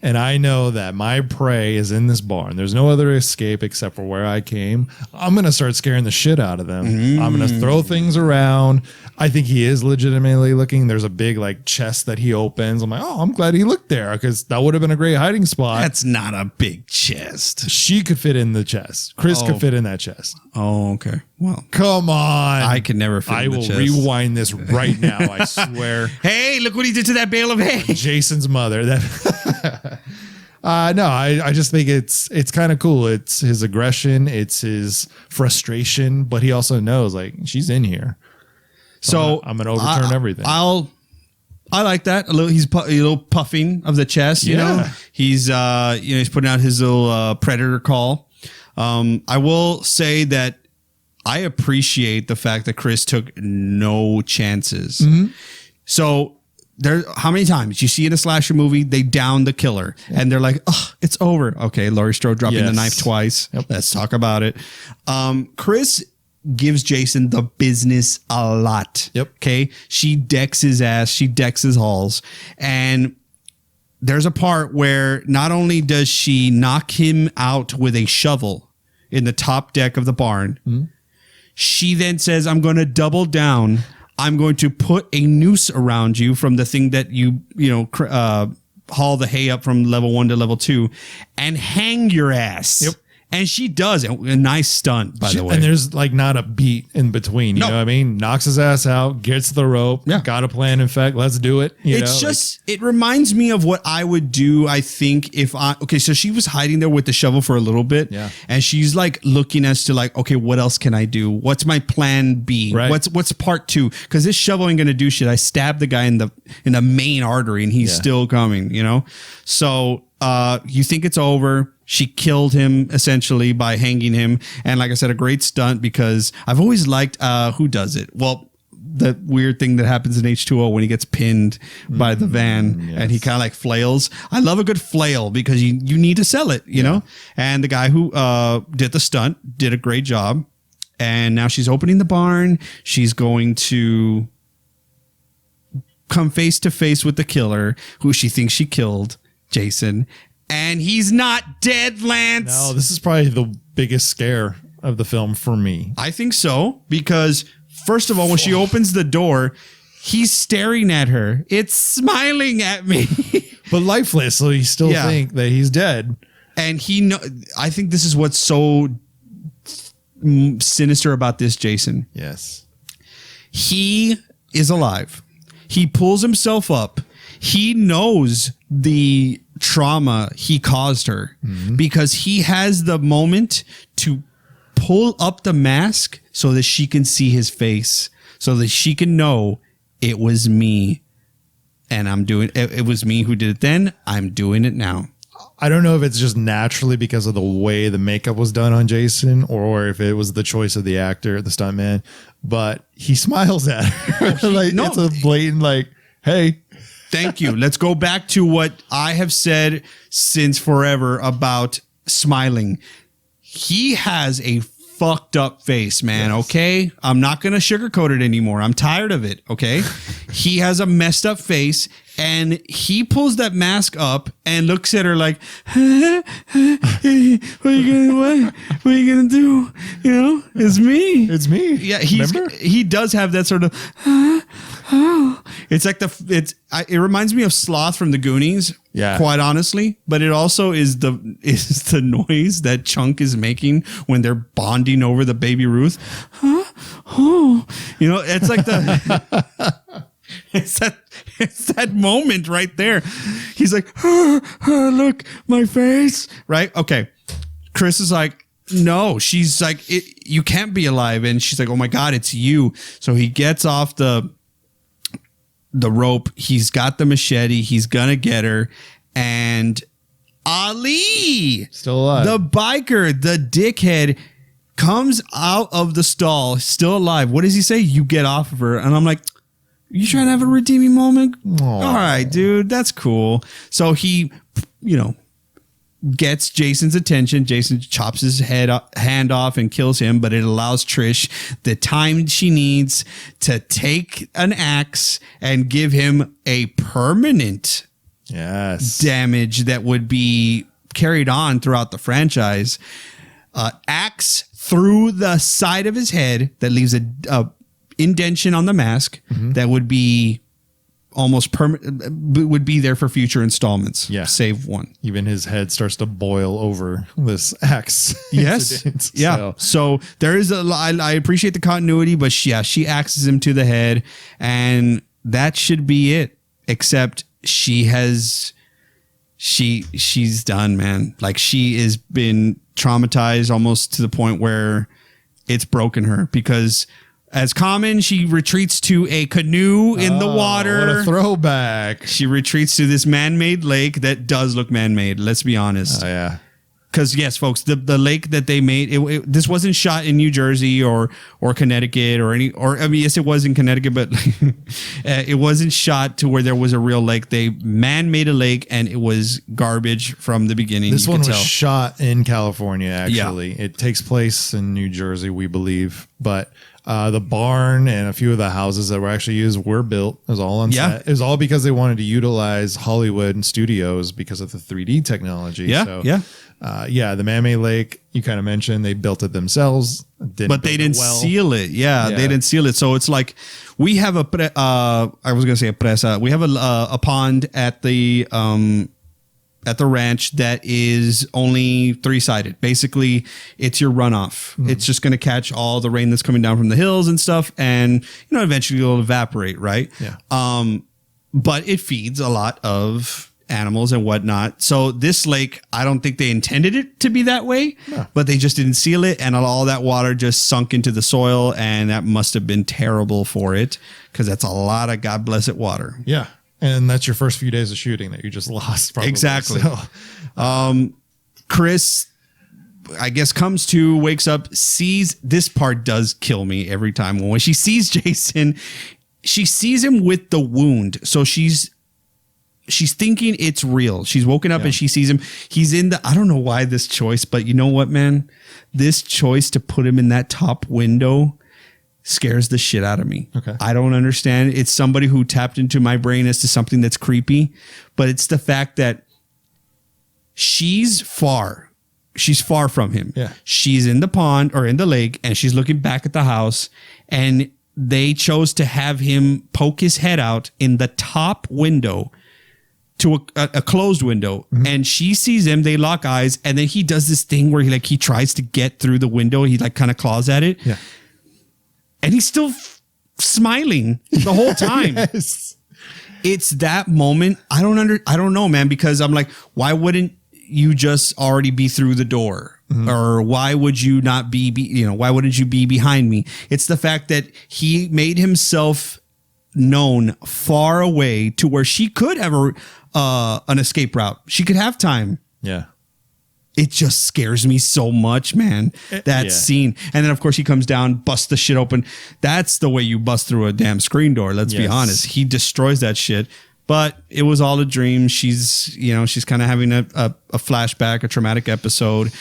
A: and I know that my prey is in this barn, there's no other escape except for where I came, I'm going to start scaring the shit out of them. I'm going to throw things around. I think he is legitimately looking. There's a big like chest that he opens. I'm like, oh, I'm glad he looked there, because that would have been a great hiding spot.
B: That's not a big chest.
A: She could fit in the chest. Chris could fit in that chest.
B: Oh, okay. Well,
A: come on.
B: I could never fit in the chest.
A: I will rewind this right now, I swear.
B: Hey, look what he did to that bale of hay.
A: Jason's mother. No, I just think it's kind of cool. It's his aggression, it's his frustration, but he also knows like she's in here. So I'm gonna overturn everything.
B: I like that. He's a little puffing of the chest, you know. He's he's putting out his little predator call. I will say that I appreciate the fact that Chris took no chances. So how many times you see in a slasher movie, they down the killer and they're like, oh, it's over. Okay. Laurie Strode dropping the knife twice. Yep. Let's talk about it. Chris gives Jason the business a lot. Yep. Okay. She decks his ass. She decks his halls. And there's a part where not only does she knock him out with a shovel in the top deck of the barn, she then says, I'm going to double down. I'm going to put a noose around you from the thing that you haul the hay up from level 1 to level 2 and hang your ass. Yep. And she does a nice stunt, by the way.
A: And there's like not a beat in between. You know what I mean? Knocks his ass out, gets the rope. Yeah. Got a plan. In fact, let's do it.
B: It reminds me of what I would do. I think so she was hiding there with the shovel for a little bit. Yeah. And she's like looking as to like, okay, what else can I do? What's my plan B? Right. What's part 2? Because this shovel ain't going to do shit. I stabbed the guy in the main artery and he's still coming, you know? So you think it's over. She killed him essentially by hanging him. And like I said, a great stunt because I've always liked who does it. Well, the weird thing that happens in H2O when he gets pinned by the van and he kind of like flails. I love a good flail because you need to sell it, you know? And the guy who did the stunt did a great job. And now she's opening the barn. She's going to come face to face with the killer who she thinks she killed, Jason. And he's not dead, Lance.
A: No, this is probably the biggest scare of the film for me.
B: I think so, because first of all, when she opens the door, he's staring at her. It's smiling at me.
A: But lifeless, so you still think that he's dead.
B: And I think this is what's so sinister about this, Jason.
A: Yes.
B: He is alive. He pulls himself up. He knows the trauma he caused her because he has the moment to pull up the mask so that she can see his face, so that she can know it was me. And it was me who did it then. I'm doing it now.
A: I don't know if it's just naturally because of the way the makeup was done on Jason or if it was the choice of the actor, the stuntman, but he smiles at her. It's a blatant like, hey.
B: Thank you. Let's go back to what I have said since forever about smiling. He has a fucked up face, man. Yes. Okay. I'm not going to sugarcoat it anymore. I'm tired of it. Okay. He has a messed up face and he pulls that mask up and looks at her like, what are you going to do? You know, it's me.
A: It's me.
B: Yeah. He does have that sort of, it's like it reminds me of Sloth from the Goonies. Yeah. Quite honestly, but it also is the noise that Chunk is making when they're bonding over the baby Ruth. Oh, you know, it's like it's that moment right there. He's like, look, my face. Right. Okay. Chris is like, no, she's like, you can't be alive. And she's like, oh my God, it's you. So he gets off the rope. He's got the machete. He's gonna get her. And Ali,
A: still alive,
B: the biker, the dickhead, comes out of the stall, still alive. What does he say? You get off of her. And I'm like, you trying to have a redeeming moment? Aww. All right, dude, that's cool. So he, gets Jason's attention. Jason chops his hand off and kills him, but it allows Trish the time she needs to take an axe and give him a permanent damage that would be carried on throughout the franchise. Axe through the side of his head that leaves a indentation on the mask that would be almost permanent, would be there for future installments. Yeah. Save one.
A: Even his head starts to boil over this axe.
B: Yes. Yeah. So there is I appreciate the continuity, but she axes him to the head and that should be it. Except she's done, man. Like she has been traumatized almost to the point where it's broken her because As common, she retreats to a canoe in the water.
A: What a throwback.
B: She retreats to this man-made lake that does look man-made. Let's be honest.
A: Oh, yeah.
B: Because yes, folks, the lake that they made, this wasn't shot in New Jersey or Connecticut yes, it was in Connecticut, but it wasn't shot to where there was a real lake. They man-made a lake, and it was garbage from the beginning.
A: This one was shot in California, actually.
B: Yeah.
A: It takes place in New Jersey, we believe, but the barn and a few of the houses that were actually used were built. It was all on set. It was all because they wanted to utilize Hollywood and studios because of the 3D technology.
B: Yeah,
A: so,
B: yeah.
A: The man-made lake, you kind of mentioned, they built it themselves.
B: But they didn't seal it. Yeah, they didn't seal it. So it's like we have a presa. We have a pond at the ranch that is only 3-sided. Basically, it's your runoff. Mm-hmm. It's just going to catch all the rain that's coming down from the hills and stuff, and eventually it'll evaporate, right?
A: Yeah.
B: But it feeds a lot of animals and whatnot. So this lake, I don't think they intended it to be that way, but they just didn't seal it, and all that water just sunk into the soil, and that must have been terrible for it because that's a lot of God bless it water.
A: Yeah. And that's your first few days of shooting that you just lost. Probably.
B: Exactly.
A: So,
B: Chris, I guess, comes to, wakes up, sees, this part does kill me every time. When she sees Jason, she sees him with the wound. So she's thinking it's real. She's woken up and she sees him. He's in I don't know why this choice, but you know what, man? This choice to put him in that top window scares the shit out of me.
A: Okay.
B: I don't understand. It's somebody who tapped into my brain as to something that's creepy, but it's the fact that she's far from him.
A: Yeah.
B: She's in the pond or in the lake, and she's looking back at the house, and they chose to have him poke his head out in the top window to a closed window, and she sees him. They lock eyes, and then he does this thing where he tries to get through the window. He kind of claws at it.
A: Yeah.
B: And he's still smiling the whole time.
A: Yes.
B: It's that moment. I don't know, man, because I'm like, why wouldn't you just already be through the door? Mm-hmm. Or why would you not why wouldn't you be behind me? It's the fact that he made himself known far away to where she could have an escape route. She could have time.
A: Yeah.
B: It just scares me so much, man. That scene. And then, of course, he comes down, busts the shit open. That's the way you bust through a damn screen door. Let's be honest. He destroys that shit. But it was all a dream. She's kind of having a flashback, a traumatic episode.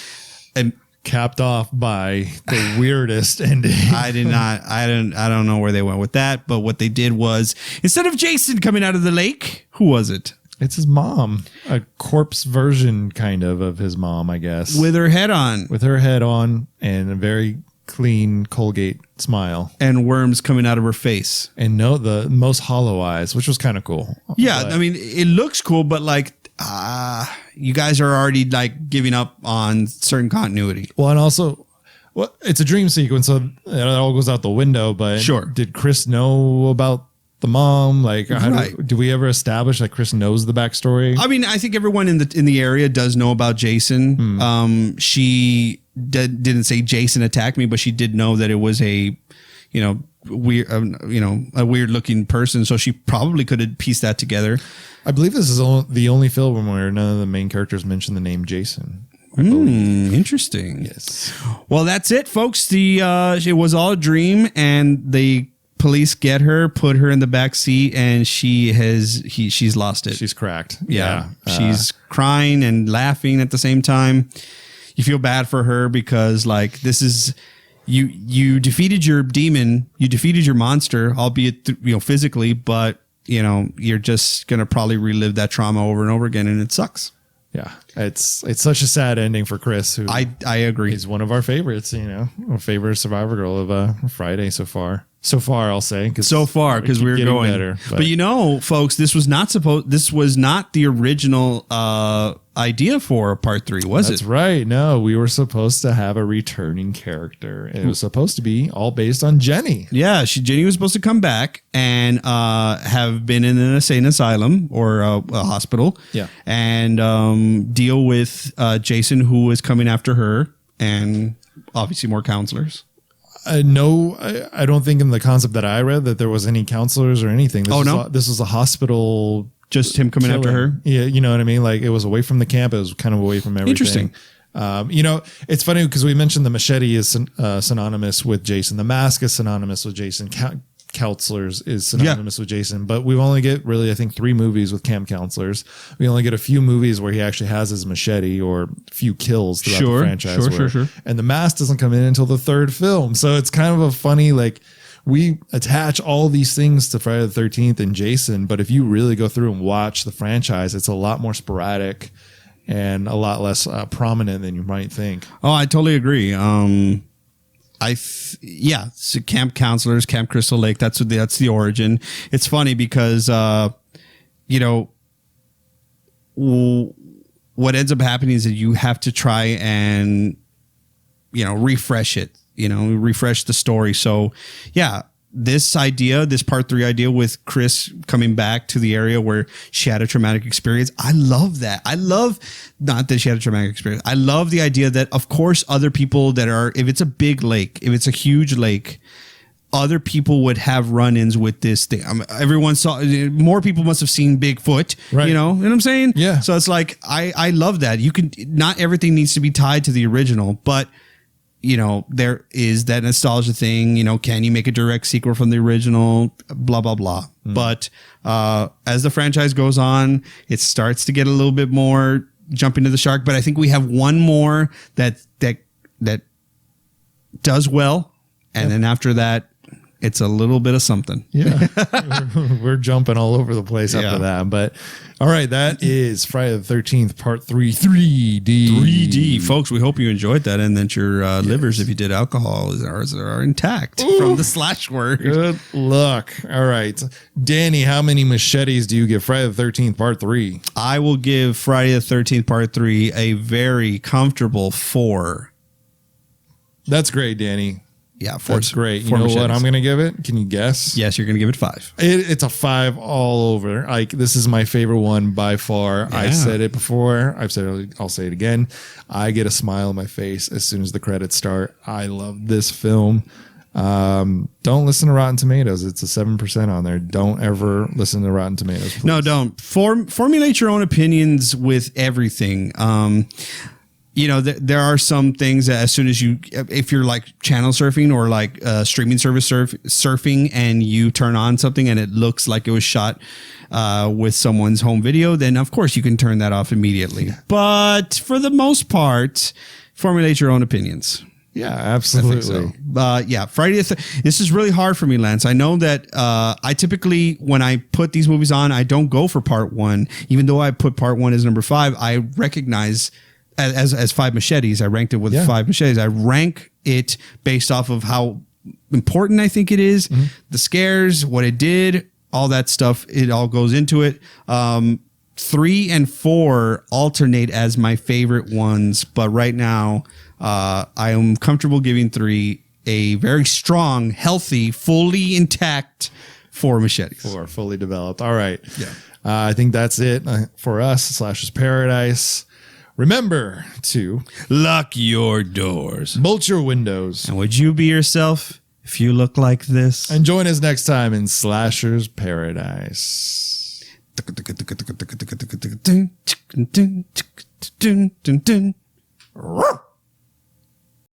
B: And
A: capped off by the weirdest ending.
B: I don't know where they went with that. But what they did was, instead of Jason coming out of the lake, who was it?
A: It's his mom, a corpse version kind of his mom, I guess.
B: With her head on.
A: With her head on and a very clean Colgate smile.
B: And worms coming out of her face.
A: And the most hollow eyes, which was kind of cool.
B: Yeah, but, I mean, it looks cool, but you guys are already giving up on certain continuity.
A: Well, and also, it's a dream sequence, so it all goes out the window, but
B: sure.
A: Did Chris know about the mom? Do we ever establish that Chris knows the backstory?
B: I mean, I think everyone in the area does know about Jason. She didn't say Jason attacked me, but she did know that it was a weird looking person. So she probably could have pieced that together.
A: I believe this is the only film where none of the main characters mention the name Jason.
B: Interesting.
A: Yes.
B: Well, that's it, folks. It was all a dream, and the police get her, put her in the back seat, and she's lost it.
A: She's cracked.
B: Yeah. She's crying and laughing at the same time. You feel bad for her because this is you defeated your demon, you defeated your monster, albeit physically, but you're just gonna probably relive that trauma over and over again, and it sucks.
A: Yeah, it's such a sad ending for Chris, who
B: I agree
A: is one of our favorites. Our favorite Survivor Girl of Friday so far. So far, I'll say.
B: Because we're going
A: better.
B: But folks, this was not the original idea for part 3, was it?
A: That's right. No, we were supposed to have a returning character. It was supposed to be all based on Jenny.
B: Yeah, Jenny was supposed to come back and have been in an insane asylum or a hospital.
A: Yeah.
B: And deal with Jason, who was coming after her, and obviously more counselors.
A: No, I don't think in the concept that I read that there was any counselors or anything. This was a hospital.
B: Just him coming after her.
A: Yeah, you know what I mean. Like it was away from the camp. It was kind of away from everything.
B: Interesting.
A: It's funny because we mentioned the machete is synonymous with Jason. The mask is synonymous with Jason. Counselors is synonymous with Jason, but we only get really, I think, 3 movies with camp counselors. We only get a few movies where he actually has his machete or a few kills throughout the franchise. Sure. And the mask doesn't come in until the 3rd film. So it's kind of a funny, like, we attach all these things to Friday the 13th and Jason, but if you really go through and watch the franchise, it's a lot more sporadic and a lot less prominent than you might think.
B: Oh, I totally agree. So camp counselors, Camp Crystal Lake. That's the origin. It's funny because what ends up happening is that you have to try and refresh it. Refresh the story. So yeah, this part 3 idea with Chris coming back to the area where she had a traumatic experience. I love that. Not that she had a traumatic experience. I love the idea that, of course, other people if it's a big lake, if it's a huge lake, other people would have run-ins with this thing. More people must have seen Bigfoot,
A: right?
B: You know what I'm saying?
A: Yeah.
B: So it's like, I love that. Not everything needs to be tied to the original, but there is that nostalgia thing. Can you make a direct sequel from the original? Blah, blah, blah. But as the franchise goes on, it starts to get a little bit more jumping to the shark. But I think we have one more that does well. And then after that, it's a little bit of something.
A: Yeah. We're jumping all over the place after that. But all right, that is Friday the 13th, part 3, 3D.
B: 3D. Folks, we hope you enjoyed that and that your livers, if you did alcohol, are intact from the slash word.
A: Good luck. All right. Danny, how many machetes do you give Friday the 13th, part 3?
B: I will give Friday the 13th, part 3 a very comfortable 4.
A: That's great, Danny.
B: Yeah,
A: that's great. You know what I'm going to give it? Can you guess?
B: Yes, you're going to give it 5.
A: It's a 5 all over. Like, this is my favorite one by far. Yeah. I said it before. I'll say it again. I get a smile on my face as soon as the credits start. I love this film. Don't listen to Rotten Tomatoes. It's a 7% on there. Don't ever listen to Rotten Tomatoes, please.
B: No, don't. Formulate your own opinions with everything. There are some things that as soon as if you're like channel surfing or like streaming service surfing and you turn on something and it looks like it was shot with someone's home video, then of course you can turn that off immediately. But for the most part, formulate your own opinions.
A: Yeah, absolutely.
B: So. Friday. This is really hard for me, Lance. I know that I typically, when I put these movies on, I don't go for part 1. Even though I put part 1 as number 5, I recognize as 5 machetes. I ranked it with 5 machetes. I rank it based off of how important I think it is, the scares, what it did, all that stuff. It all goes into it. 3 and 4 alternate as my favorite ones, but right now I am comfortable giving 3 a very strong, healthy, fully intact 4 machetes.
A: 4 fully developed. All right. Yeah. I think that's it for us. Slashers Paradise. Remember to
B: lock your doors,
A: bolt your windows,
B: and would you be yourself if you look like this?
A: And join us next time in Slashers Paradise.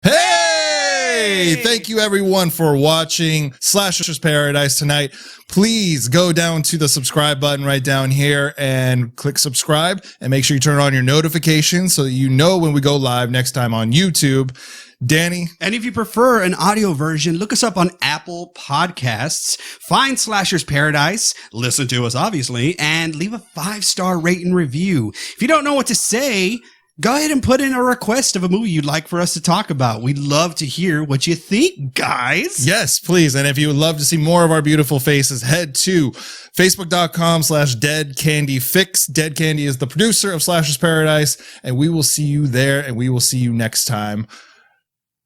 A: Hey! Thank you everyone for watching Slashers Paradise tonight. Please go down to the subscribe button right down here and click subscribe and make sure you turn on your notifications so that you know when we go live next time on YouTube. Danny?
B: And if you prefer an audio version, look us up on Apple Podcasts, find Slashers Paradise, listen to us obviously, and leave a 5-star rate and review. If you don't know what to say, go ahead and put in a request of a movie you'd like for us to talk about. We'd love to hear what you think, guys.
A: Yes, please. And if you would love to see more of our beautiful faces, head to facebook.com/deadcandyfix. Dead Candy is the producer of Slashers Paradise, and we will see you there, and we will see you next time.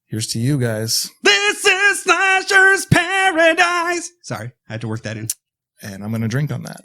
A: Here's to you guys.
B: This is Slashers Paradise. Sorry, I had to work that in.
A: And I'm going to drink on that.